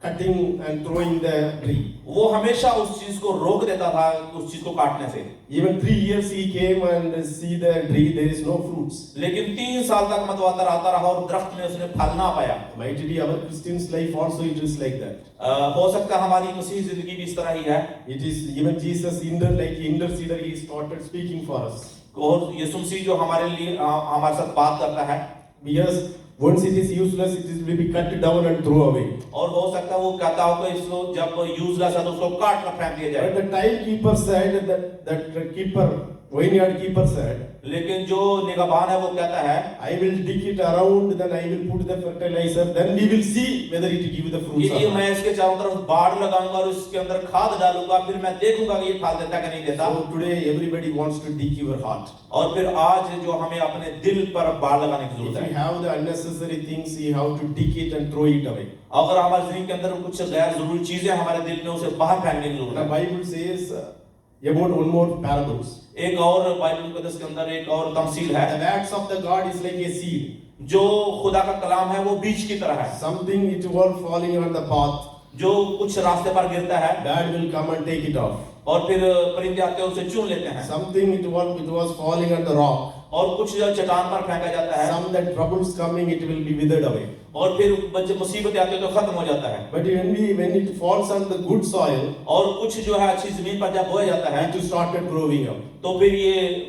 cutting and throwing the tree. वो हमेशा उस चीज को रोक देता था, उस चीज को काटने से। Even 3 years he came and see the tree, there is no fruits. लेकिन 3 साल तक मतवातर आता रहा और दरख्त में उसने फल ना पाया। Might be our Christian's life also it is like that. हो सकता है हमारी मसीही जिंदगी भी इस तरह ही है। It is even Jesus interceder, he started speaking for us. और यीशु मसीह जो हमारे लिए हमारे साथ बात करता है, Because once it is useless, it will be cut down and thrown away. और हो सकता है वो कहता हो कि इसको जब यूजलेस है तो उसको काट कर फेंक दिया But जाए। the timekeeper said that the keeper, vineyard keeper said, लेकिन जो निगहबान है वो कहता है, I will dig it around, then I will put the fertilizer, then we will see whether it give the fruits or ये not. मैं इसके चारों तरफ बाड़ लगाऊंगा और इसके अंदर खाद डालूंगा, फिर मैं देखूंगा कि ये फल देता है कि नहीं देता। So today everybody wants to dig your heart. और फिर आज जो हमें अपने दिल पर बाड़ लगाने की If जरूरत you है। have the unnecessary things, you have to dig it and throw it away. अगर हमारे जिंदगी के अंदर कुछ गैर जरूरी चीजें हमारे दिल में, उसे बाहर फेंकने की जरूरत The है। Bible says about one more parables. एक और बाइबल मुकद्दस के अंदर एक और तमसील The है। words of the God is like a seed. जो खुदा का कलाम है वो बीज की तरह है, Something it was falling on the path. जो कुछ रास्ते पर गिरता है Bird will come and take it off. और फिर परिंदे आते हैं उसे चुन लेते हैं। Something it was falling on the rock. और कुछ जो चट्टान पर फेंका जाता है, Some that troubles coming, it will be withered away. और फिर जब मुसीबतें आती है तो खत्म हो जाता है। But when it falls on the good soil, और कुछ जो है अच्छी जमीन पर जब बोया जाता है it started growing up. तो फिर ये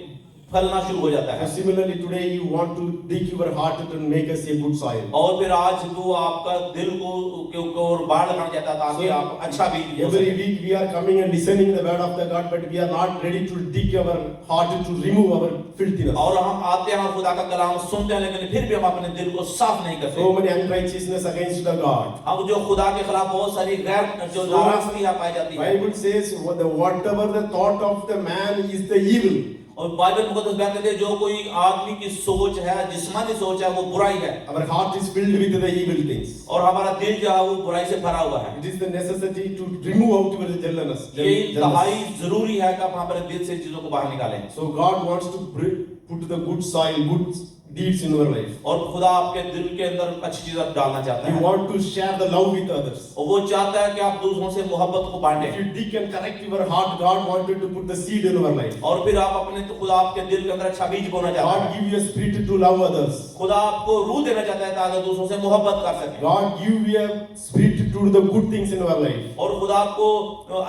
फलना शुरू हो जाता है। So similarly today you want to dig your heart to make us a good soil. और फिर आज वो आपका दिल को के ऊपर बाढ़ लगाना चाहता है ताकि आप अच्छा बीज बो Every सकें। week we are coming and listening the word of the God, but we are not ready to dig our heart to remove our filthiness. और हम आते हैं और खुदा का कलाम सुनते हैं, लेकिन फिर भी हम अपने दिल को साफ नहीं करते। So many unrighteousness against the God. अब जो खुदा के खिलाफ बहुत सारी गैर जो नाराजगी है पाई जाती है। Bible says whatever the thought of the man is the evil. और बाइबल मुकद्दस बयान करते हैं जो कोई आदमी की सोच है, जिस्मानी सोच है, वो बुराई है। Our heart is filled with the evil things. और हमारा दिल जो है वो बुराई से भरा हुआ है। It is the necessity to remove out your jealousness. ये इंतहाई जरूरी है कि आप हमारे दिल से चीजों को बाहर निकालें। So God wants to put the good soil, good deeds in our life. और खुदा आपके दिल के अंदर अच्छी चीजें डालना चाहता You है। want to share the love with others. और वो चाहता है कि आप दूसरों से मोहब्बत को If बांटें। you dig and correct your heart, God wanted to put the seed in our life. और फिर आप अपने खुदा आपके दिल के अंदर अच्छा बीज बोना चाहता God है। give you a spirit to love others. खुदा आपको रूह देना चाहता है ताकि दूसरों से मोहब्बत कर सकें। God give you a spirit to do the good things in our life. और खुदा आपको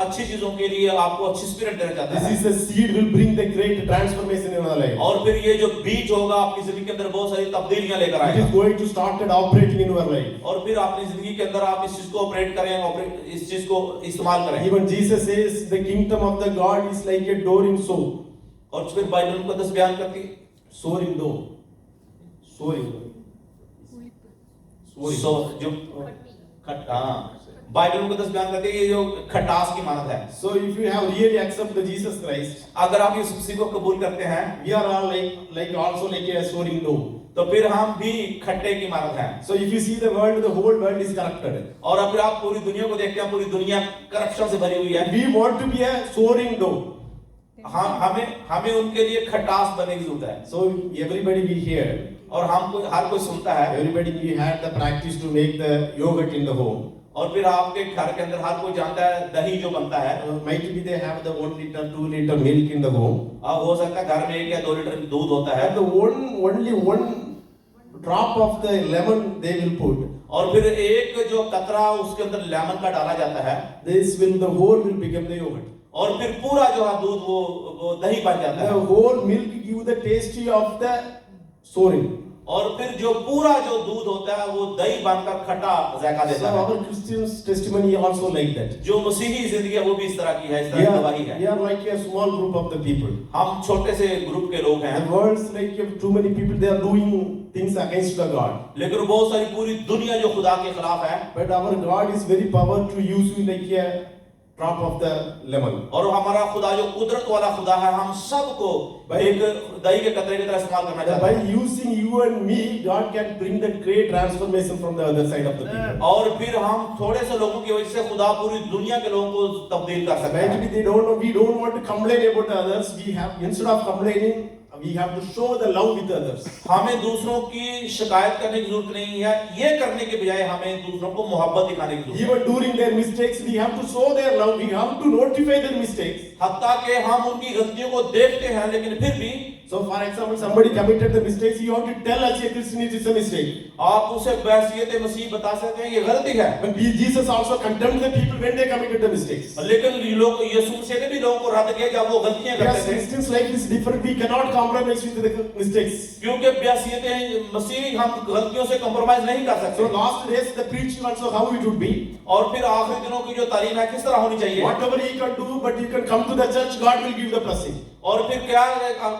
अच्छी चीजों के लिए आपको अच्छी स्पिरिट देना चाहता This है। is the seed will bring the great transformation in our life. और फिर ये जो बीज होगा आपकी जिंदगी के अंदर बहुत सारी तब्दीलियां लेकर It आएगा। is going to start operating in our life. और फिर अपनी जिंदगी के अंदर आप इस चीज को ऑपरेट करें, इस चीज को इस्तेमाल करें। Even Jesus says the kingdom of the God is like a door in sow. और फिर बाइबल मुकद्दस बयान करती है Sowing door. Sowing door. Sowing. सो जो हाँ, बाइबल मुकद्दस बयान करती है ये जो खटास की मानद है। So if you have really accepted the Jesus Christ, अगर आप इस मसीह को कबूल करते हैं we are all like also like a sowing door. तो फिर हम भी खट्टे की मानद हैं। So if you see the world, the whole world is corrupted. और फिर आप पूरी दुनिया को देखते हैं, पूरी दुनिया करप्शन से भरी हुई है। We want to be a sowing door. हमें उनके लिए खटास बनने की जरूरत है। So everybody we hear, और हर कोई सुनता है। everybody we had the practice to make the yogurt in the home. और फिर आपके घर के अंदर हर कोई जानता है दही जो बनता है। Might be they have the 1 liter, 2 liter milk in the home. अब हो सकता है घर में 1 या 2 लीटर दूध होता है। And the only one drop of the lemon they will put. और फिर एक जो कतरा उसके अंदर लेमन का डाला जाता है। The whole will become the yogurt. और फिर पूरा जो है दूध वो दही बन जाता The है। whole milk give the tasty of the sowing. और फिर जो पूरा जो दूध होता है वो दही बनकर खट्टा जायका So देता है। our Christian's testimony also like that. जो मसीही जिंदगी है वो भी इस तरह की है, इस We तरह की गवाही are, है। we are like a small group of the people. हम छोटे से ग्रुप के लोग हैं, The world's like too many people, they are doing things against the God. लेकिन बहुत सारी पूरी दुनिया जो खुदा के खिलाफ है। But our God is very power to use you like a drop of the lemon. और हमारा खुदा जो कुदरत वाला खुदा है, हम सबको एक दही के कतरे की तरह इस्तेमाल करना चाहता By है। using you and me, God can bring the great transformation from the other side of the people. और फिर हम थोड़े से लोगों की वजह से खुदा पूरी दुनिया के लोगों को तब्दील कर सकता है। Maybe they don't know, we don't want to complain about the others. We have, instead of complaining, we have to show the love with others. हमें दूसरों की शिकायत करने की जरूरत नहीं है, ये करने के बजाय हमें दूसरों को मोहब्बत दिखाने की जरूरत है। Even during their mistakes, we have to show their love. We have to notify their mistakes. हत्ता के हम उनकी गलतियों को देखते हैं, लेकिन फिर भी So, for example, somebody committed the mistakes, you have to tell as a Christian it is a mistake. आप उसे बहसीयत मसीह बता सकते हैं ये गलती है। But Jesus also condemned the people when they committed the mistakes. लेकिन लोग यीशु मसीह ने भी लोगों को रद्द किया जब वो गलतियां Because करते थे, Christians' life is different. We cannot compromise with the mistakes. क्योंकि बहसीयत मसीह हम गलतियों से कॉम्प्रोमाइज नहीं कर So, सकते। last days the preaching also how it would be. और फिर आखिरी दिनों की जो तालीम है किस तरह होनी चाहिए, Whatever you can do, but you can come to the church, God will give the blessing. और फिर क्या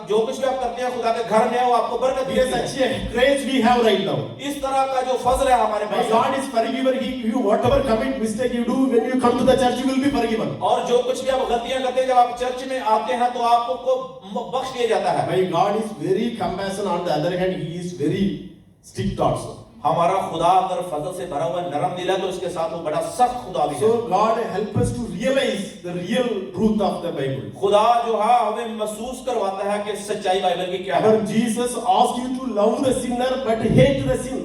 जो कुछ भी आप करते हैं खुदा के घर में वो आपको बरकत Yes, देती है। actually, grace we have right now. इस तरह का जो फजल है हमारे My pass, God is forgiver. You whatever commit mistake you do, when you come to the church, you will be forgiven. और जो कुछ भी आप गलतियां करते हैं जब आप चर्च में आते हैं तो आपको बख्श दिया जाता है। My God is very compassionate. On the other hand, He is very strict also. हमारा खुदा अगर फजल से भरा हुआ नरम दिल है तो इसके साथ वो बड़ा सख्त खुदा भी है। So God help us to realize the real truth of the Bible. खुदा जो है हमें महसूस करवाता है कि सच्चाई बाइबल की क्या है। Our Jesus asked you to love the sinner but hate the sin.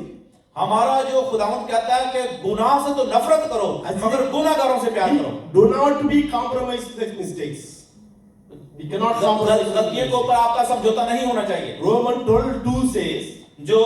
हमारा जो खुदावंद कहता है कि गुनाह से तो नफरत करो मगर गुनाहगारों से प्यार करो। Do not be compromised with mistakes. We cannot compromise. गलतियों के ऊपर आपका समझौता नहीं होना चाहिए। Romans 12:2 says, जो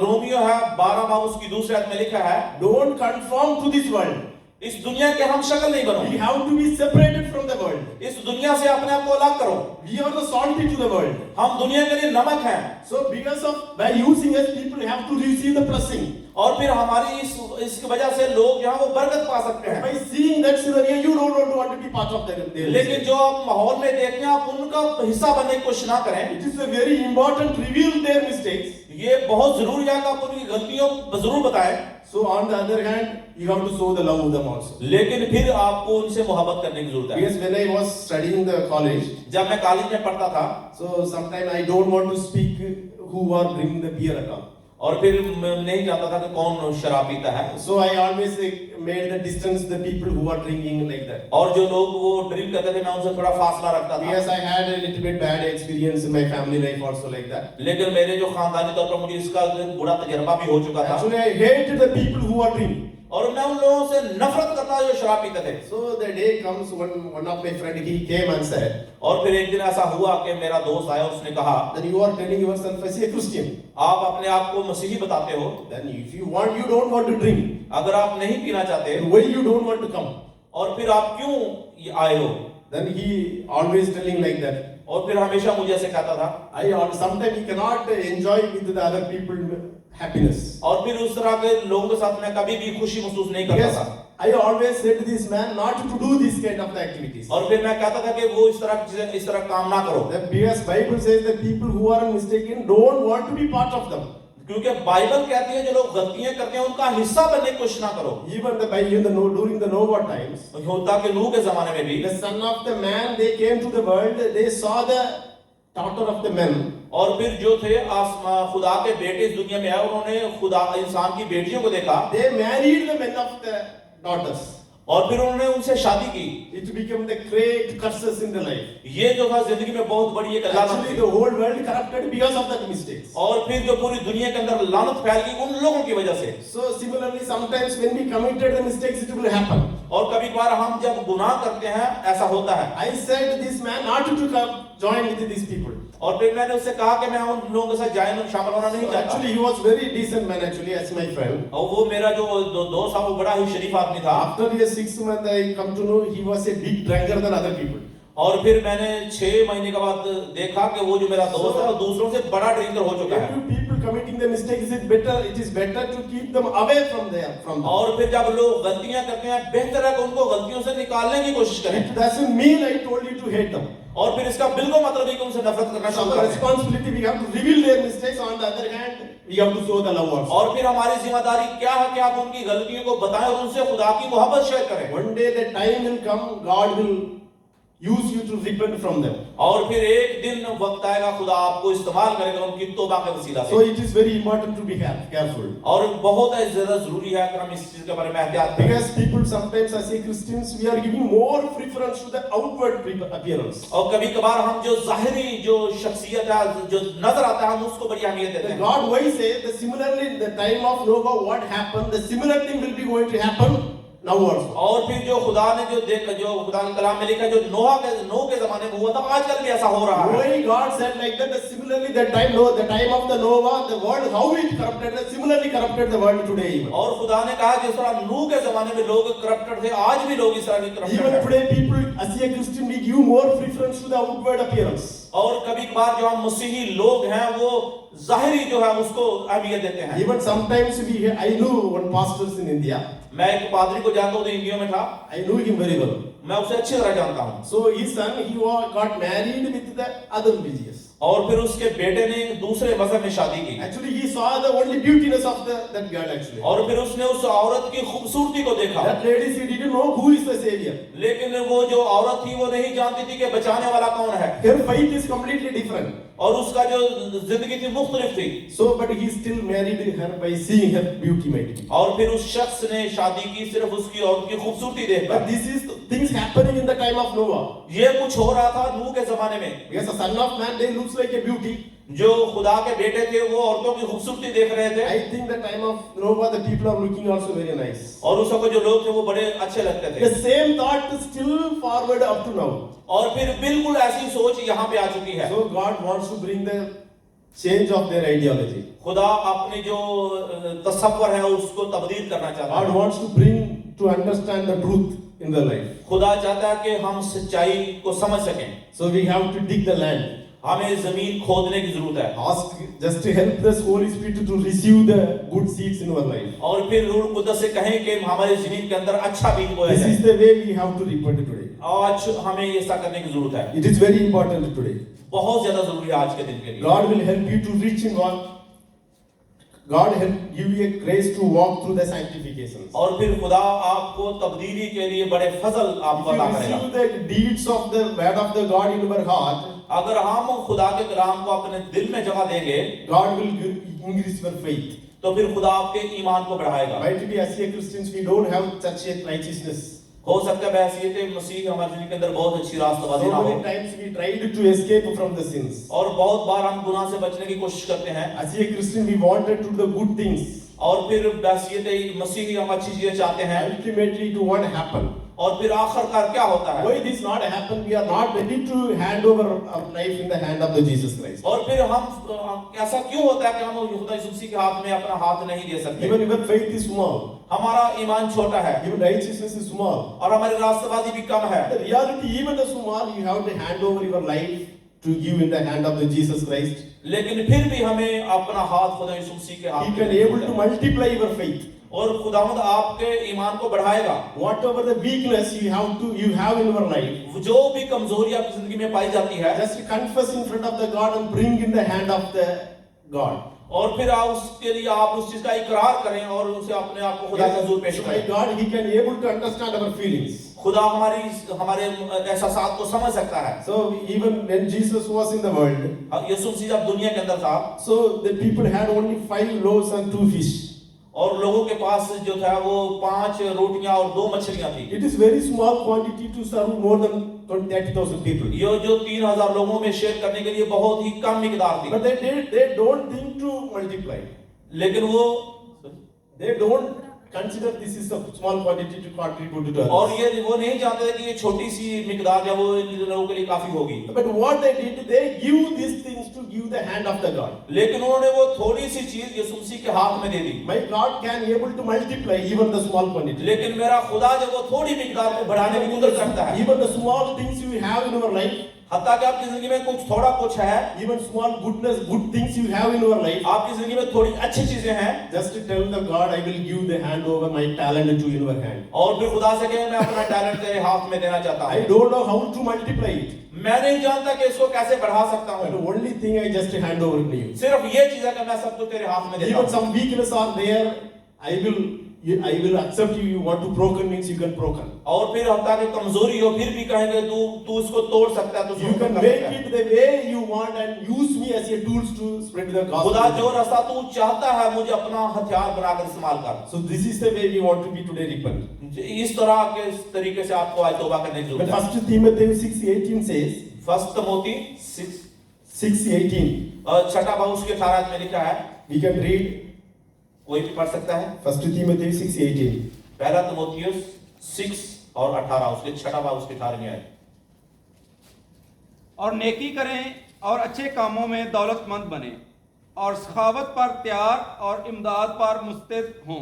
रोमियो है 12 बाब उसकी दूसरी आयत में लिखा है, don't conform to this world. इस दुनिया के हम शक्ल नहीं बनो, We have to be separated from the world. इस दुनिया से अपने आप को अलग करो। We are the salt to the world. हम दुनिया के लिए नमक हैं। So because of by using us, people have to receive the blessing. और फिर हमारी इसकी वजह से लोग यहाँ वो बरकत पा सकते हैं। By seeing that scenario, you don't want to be part of their लेकिन जो आप माहौल में देखते हैं आप उनका हिस्सा बनने की कोशिश ना करें। It is a very important to reveal their mistakes. ये बहुत जरूरी है कि आप उनकी गलतियों को जरूर बताएं। So on the other hand, you have to show the love of them also. लेकिन फिर आपको उनसे मोहब्बत करने की जरूरत है। Because when I was studying the college, जब मैं कॉलेज में पढ़ता था so sometimes I don't want to speak who are drinking the beer at all. और फिर मैं नहीं जानता था कि कौन शराब पीता है। So I always made the distance the people who are drinking like that. और जो लोग वो ड्रिंक करते थे मैं उनसे थोड़ा फासला रखता था। Yes, I had a little bit bad experience in my family life also like that. लेकिन मेरे जो खानदानी तौर पर मुझे इसका बुरा तजर्बा भी हो चुका था। Actually, I hated the people who are drinking. और मैं उन लोगों से नफरत करता जो शराब पीते थे। So the day comes when one of my friend he came and said, और फिर एक दिन ऐसा हुआ कि मेरा दोस्त आया, उसने कहा that you are telling yourself as a Christian. आप अपने आप को मसीही बताते हो, Then if you want, you don't want to drink. अगर आप नहीं पीना चाहते Then why you don't want to come? और फिर आप क्यों आए हो? Then he always telling like that. और फिर हमेशा मुझे ऐसे कहता था। Sometimes you cannot enjoy with the other people happiness. और फिर उस तरह के लोगों के साथ मैं कभी भी खुशी महसूस नहीं करता Yes, था। I always said to this man not to do this kind of activities. और फिर मैं कहता था कि वो इस तरह काम ना करो, The BS Bible says that people who are mistaken don't want to be part of them. क्योंकि बाइबल कहती है जो लोग गलतियां करते हैं उनका हिस्सा बनने की कोशिश ना करो। During the Noah times, होता के नूह के जमाने में भी the son of the man they came to the world, they saw the daughter of the man. और फिर जो थे खुदा के बेटे इस दुनिया में आए, उन्होंने खुदा इंसान की बेटियों को देखा। They married the men of the daughters. और फिर उन्होंने उनसे शादी की। It became the great curses in the life. ये जो था जिंदगी में बहुत बड़ी एक लानत Actually, थी। the whole world corrupted because of that mistakes. और फिर जो पूरी दुनिया के अंदर लानत फैल गई उन लोगों की वजह से। So similarly, sometimes when we committed the mistakes, it will happen. और कभी कभार हम जब गुनाह करते हैं ऐसा होता है। I said this man not to come join with these people. और फिर मैंने उससे कहा कि मैं उन लोगों के साथ शामिल होना नहीं So चाहता। actually, he was very decent man actually as my friend. और वो मेरा जो दोस्त था वो बड़ा ही शरीफ आदमी था। After a 6 months, I come to know he was a big drinker than other people. और फिर मैंने 6 महीने के बाद देखा कि वो जो मेरा दोस्त है वो दूसरों से बड़ा ड्रिंकर हो चुका है। Every people committing the mistakes, it is better to keep them away from them. और फिर जब लोग गलतियां करते हैं बेहतर है कि उनको गलतियों से निकालने की कोशिश करें। It doesn't mean I told you to hate them. और फिर इसका बिल्कुल मतलब है कि उनसे नफरत करना शुरू Our करें। responsibility, we have to reveal their mistakes. On the other hand, we have to show the love also. और फिर हमारी जिम्मेदारी क्या है कि आप उनकी गलतियों को बताएं और उनसे खुदा की मोहब्बत शेयर करें। One day the time will come, God will use you to repent from them. और फिर एक दिन वक्त आएगा खुदा आपको इस्तेमाल करेगा उनकी तौबा के वसीला So से। it is very important to be careful. और बहुत ज्यादा जरूरी है कि हम इस चीज के बारे में एहतियात करें। Because people sometimes, as a Christians, we are giving more preference to the outward appearance. और कभी कभार हम जो जाहिरी जो शख्सियत है जो नजर आता है हम उसको बड़ी अहमियत देते The हैं। God why say that similarly in the time of Noah what happened, the similar thing will be going to happen now also. और फिर जो खुदा ने जो देखा जो खुदा के कलाम में लिखा जो नोह के जमाने में हुआ था आजकल भी ऐसा हो रहा है। Why God said like that, that similarly the time of the Noah, the world how it corrupted, similarly corrupted the world today even. और खुदा ने कहा जिस तरह नूह के जमाने में लोग करप्टेड थे आज भी लोग इस तरह के करप्टेड Even हैं। today people, as a Christian, we give more preference to the outward appearance. और कभी कभार जो हम मसीही लोग हैं वो जाहिरी जो है उसको अहमियत देते हैं। Even sometimes I know one pastor in India. मैं एक पादरी को जानता हूँ जो इंडिया में था। I know him very well. मैं उसे अच्छी तरह जानता हूँ। So his son, got married with the other religious. और फिर उसके बेटे ने दूसरे मजहब में शादी की। Actually, he saw the only beautiness of that girl actually. और फिर उसने उस औरत की खूबसूरती को देखा। That lady, she didn't know who is the savior. लेकिन वो जो औरत थी वो नहीं जानती थी कि बचाने वाला कौन है। Her faith is completely different. और उसका जो जिंदगी थी मुख्तलिफ थी। So, but he still married her by seeing her beauty mighty. और फिर उस शख्स ने शादी की सिर्फ उसकी औरत की खूबसूरती देखकर। But this is things happening in the time of Noah. ये कुछ हो रहा था नूह के जमाने में। Because the son of man, they looks like a beauty. जो खुदा के बेटे थे वो औरतों की खूबसूरती देख रहे थे। I think the time of Noah, the people are looking also very nice. और उस वक्त जो लोग थे वो बड़े अच्छे लगते थे। The same thought is still forward up to now. और फिर बिल्कुल ऐसी सोच यहाँ पे आ चुकी है। So God wants to bring the change of their ideology. खुदा अपनी जो तसव्वुर है उसको तब्दील करना चाहता God है। wants to bring to understand the truth in their life. खुदा चाहता है कि हम सच्चाई को समझ सकें। So we have to dig the land. हमें जमीन खोदने की जरूरत है। Ask just to help the Holy Spirit to receive the good seeds in our life. और फिर रूह कुदस से कहें कि हमारे जमीन के अंदर अच्छा बीज बोया This जाए। is the way we have to repent today. आज हमें ऐसा करने की जरूरत है। It is very important today. बहुत ज्यादा जरूरी है आज के दिन के लिए। God will help you to reach in God. God help give you a grace to walk through the sanctifications. और फिर खुदा आपको तब्दीली के लिए बड़े फजल आपको If you अता करेगा। receive the deeds of the word of the God in our heart, अगर हम खुदा के कलाम को अपने दिल में जगह देंगे God will increase your faith. तो फिर खुदा आपके ईमान को बढ़ाएगा। Might be as a Christians we don't have such a righteousness. हो सकता है बहसीयत मसीह हमारे जिंदगी के अंदर बहुत अच्छी रास्तबाजी So ना हो। many times we tried to escape from the sins. और बहुत बार हम गुनाह से बचने की कोशिश करते हैं। As a Christian we wanted to do the good things. और फिर बहसीयत मसीह हम अच्छी चीजें चाहते हैं। Ultimately to what happened? और फिर आखिरकार क्या होता है? Why this not happen? We are not ready to hand over our life in the hand of the Jesus Christ. और फिर हम ऐसा क्यों होता है कि हम खुदा यीशु मसीह के हाथ में अपना हाथ नहीं दे सकते? Even your faith is small. हमारा ईमान छोटा है Even righteousness is small. और हमारी रास्तबाजी भी कम है। The reality, even the small, you have to hand over your life to give in the hand of the Jesus Christ. लेकिन फिर भी हमें अपना हाथ खुदा यीशु मसीह के हाथ He में can देना able to है। multiply your faith. और खुदावंद आपके ईमान को बढ़ाएगा। Whatever the weakness you have in your life, जो भी कमजोरी आपकी जिंदगी में पाई जाती है just confess in front of the God and bring in the hand of the God. और फिर आप उसके लिए आप उस चीज का इकरार करें और उसे अपने आप को खुदा के हजूर पेश So my करें। God, He can able to understand our feelings. खुदा हमारे एहसासात को समझ सकता है। So even when Jesus was in the world, यीशु मसीह जब दुनिया के अंदर था so the people had only 5 loaves and 2 fish. और लोगों के पास जो था वो 5 रोटियां और 2 मछलियां थी। It is very small quantity to serve more than 30,000 people. ये जो 3000 लोगों में शेयर करने के लिए बहुत ही कम मिकदार थी। But they don't think to multiply. लेकिन वो They don't consider this is a small quantity to contribute to और others. ये वो नहीं जानते थे कि ये छोटी सी मिकदार है वो इन लोगों के लिए काफी होगी। But what they did, they give these things to give the hand of the God. लेकिन उन्होंने वो थोड़ी सी चीज यीशु मसीह के हाथ में दे दी। My God can able to multiply even the small quantity. लेकिन मेरा खुदा जब वो थोड़ी मिकदार को बढ़ाने की कुदरत रखता है। Even the small things you have in your life, हत्ता कि आपकी जिंदगी में कुछ थोड़ा कुछ है, even small good things you have in your life, आपकी जिंदगी में थोड़ी अच्छी चीजें हैं, just to tell the God, I will give the hand over my talent to your hand. और फिर खुदा से कहें मैं अपना टैलेंट तेरे हाथ में देना चाहता I हूँ। don't know how to multiply it. मैं नहीं जानता कि इसको कैसे बढ़ा सकता But हूँ। the only thing I just hand over to you. सिर्फ ये चीज है कि मैं सब कुछ तेरे हाथ में देता Even हूँ। some weakness are there, I will I will accept you. You want to broken means you can broken. और फिर ताकि कमजोरी हो फिर भी कहेंगे तू इसको तोड़ सकता है, तू You इसको can कर make सकता है। it the way you want and use me as a tools to spread the gospel. खुदा जो रास्ता तू चाहता है मुझे अपना हथियार बनाकर इस्तेमाल कर। So this is the way we want to be today, repent. इस तरह के इस तरीके से आपको आज तौबा करने की But जरूरत है। 1 Timothy 6:18 says, 1 तिमोथी 6:18. छठा भाग उसके 18 में लिखा है, We can read कोई भी पढ़ सकता है। 1 Timothy 6:18. पहला तिमोथियुस 6 और 18 उसके छठा भाग उसके 18 में है। और नेकी करें और अच्छे कामों में दौलतमंद बने और सखावत पर तैयार और इमदाद पर मुस्तैद हों।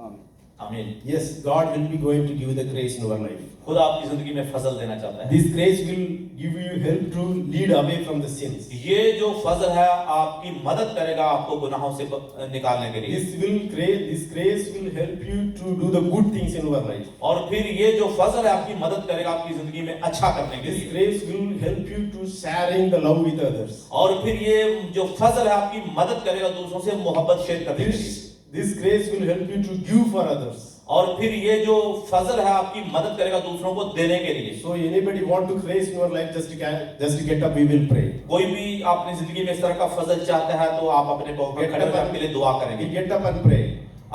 आमीन। आमीन। Yes, God will be going to give the grace in our life. खुदा आपकी जिंदगी में फजल देना चाहता है। This grace will give you help to lead away from the sins. ये जो फजल है आपकी मदद करेगा आपको गुनाहों से निकालने के लिए। This grace will help you to do the good things in our life. और फिर ये जो फजल है आपकी मदद करेगा आपकी जिंदगी में अच्छा करने के This लिए। grace will help you to sharing the love with others. और फिर ये जो फजल है आपकी मदद करेगा दूसरों से मोहब्बत शेयर करने के लिए। This grace will help you to give for others. और फिर ये जो फजल है आपकी मदद करेगा दूसरों को देने के लिए। So anybody want to grace in your life, just to get up, we will pray. कोई भी अपनी जिंदगी में इस तरह का फजल चाहता है तो आप अपने पाँव पर खड़े होकर आपके लिए दुआ We करेंगे। get up and pray.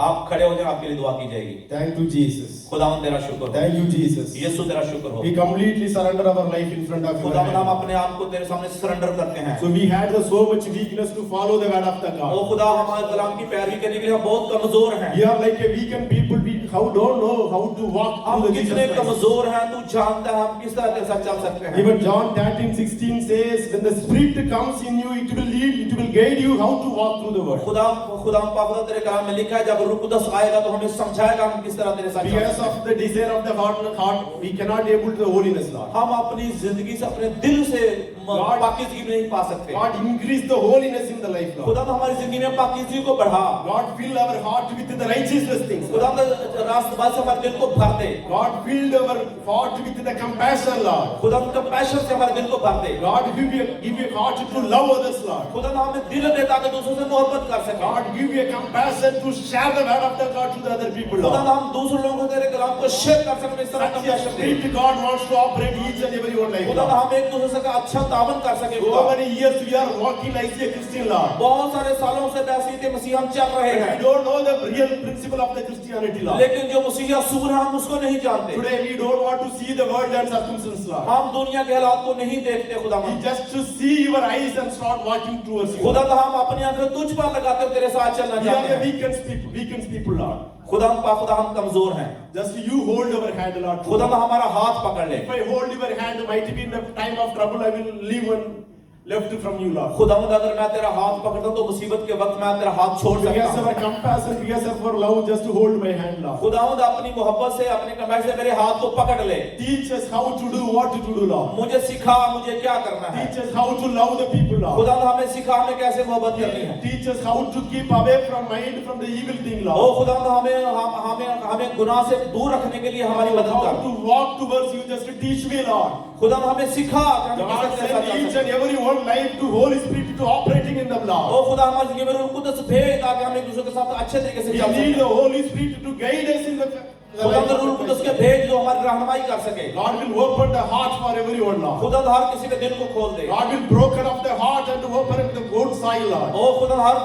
आप खड़े हो जाए आपके लिए दुआ की जाएगी। Thank you, Jesus. खुदावंद तेरा शुक्र हो। Thank you, Jesus. यीशु तेरा शुक्र हो। We completely surrender our life in front of you. खुदावंद हम अपने आप को तेरे सामने सरेंडर करते हैं। So we had so much weakness to follow the word of the O God. खुदा हमारे कलाम की पैरवी करने के लिए हम बहुत कमजोर हैं। We are like a weakened people. We don't know how to walk हम through the Jesus कितने Christ. कमजोर हैं तू जानता है हम किस तरह तेरे साथ चल सकते हैं। Even John 13:16 says, when the Spirit comes in you, it will lead, it will guide you how to walk through the word. खुदा तेरे कलाम में लिखा है जब रूह कुदस आएगा तो हमें समझाएगा हम किस तरह तेरे साथ चल Because सकते हैं। of the desire of the heart, we cannot able to the holiness, Lord. हम अपनी जिंदगी से अपने दिल से God- पाकीज़गी में नहीं पा सकते। God increase the holiness in the life, Lord. खुदा हमारी जिंदगी में पाकीज़गी को बढ़ा। God fill our heart with the righteousness things. खुदा रास्तबाज से हमारे दिल को भर दे। God filled our heart with the compassion, Lord. खुदा कंपैशन से हमारे दिल को भर दे। God give you a heart to love others, Lord. खुदा हमें दिल दे ताकि दूसरों से मोहब्बत कर सके। God give you a compassion to share the word of the God to the other people, खुदा Lord. हम दूसरे लोगों को तेरे कलाम को शेयर कर सकते हैं इस तरह Such a compassion they. spirit God wants to operate each and every one life, खुदा Lord. हम एक दूसरे से अच्छा तावन कर सके। So many years we are walking like a Christian, Lord. बहुत सारे सालों से बैसीते मसीह हम चल रहे We हैं, don't know the real principle of the Christianity, Lord. लेकिन जो मसीह असूल है हम उसको नहीं जानते। Today we don't want to see the world and circumstances, Lord. हम दुनिया के हालात को नहीं देखते खुदा। We just to see your eyes and start walking towards you. खुदा हम अपनी आंखें तुझ पर लगाते हुए तेरे साथ चलना We are चाहते the हैं। weakest people, Lord. खुदा हम कमजोर हैं। Just you hold our hand, Lord. खुदा हमारा हाथ पकड़ ले। If I hold your hand, might be in the time of trouble, I will leave one left from you, Lord. खुदा अगर मैं तेरा हाथ पकड़ता हूं तो मुसीबत के वक्त मैं तेरा हाथ छोड़ सकता Because of हूं। our compassion, because of our love, just to hold my hand, Lord. खुदावंद अपनी मोहब्बत से अपने कमाई से मेरे हाथ को पकड़ ले। Teach us how to do, what to do, Lord. मुझे सिखा मुझे क्या करना है। Teach us how to love the people, Lord. खुदावंद हमें सिखा हमें कैसे मोहब्बत करनी है। Teach us how to keep away from mind from the evil thing, O Lord. खुदावंद हमें गुनाह से दूर रखने के लिए हमारी मदद How कर। to walk towards you, just to teach me, Lord. खुदावंद हमें सिखा कि हम God किस तरह send चल each सकते and हैं। every one life to Holy Spirit to operating in them, O Lord. खुदा हमारी जिंदगी में रूह कुदस भेज ताकि हम एक दूसरे के साथ अच्छे तरीके से We चल need सकें। the Holy Spirit to guide us in the life खुदावंद of रूह the कुदस Christ. के भेज जो हमारी रहनुमाई कर सके। God will open the heart for everyone, Lord. खुदावंद हर किसी के दिल को खोल दे। God will broken up the heart and open up the good soil, Lord. ओ खुदा हर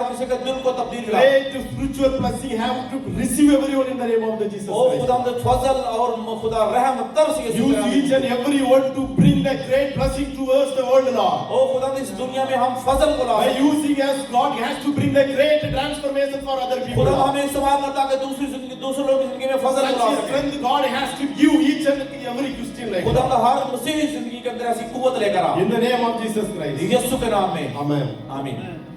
किसी के दिल को तब्दील कर। Great spiritual blessing have to receive everyone in the name of the Jesus O Christ. खुदावंद फजल और खुदा रहम तरस यीशु Use के नाम each में। and every one to bring the great blessing towards the world, Lord. ओ खुदावंद इस दुनिया में हम फजल को By लाए। using us, God has to bring the great transformation for other people. खुदा Lord. हमें इस्तेमाल करता है कि दूसरे लोगों की जिंदगी में फजल Such को ला a सके। strength God has to give each and every Christian life. खुदा हर मसीही जिंदगी के अंदर ऐसी कुव्वत लेकर आ। In the name of Jesus Christ. यीशु के नाम में Amen. आमीन।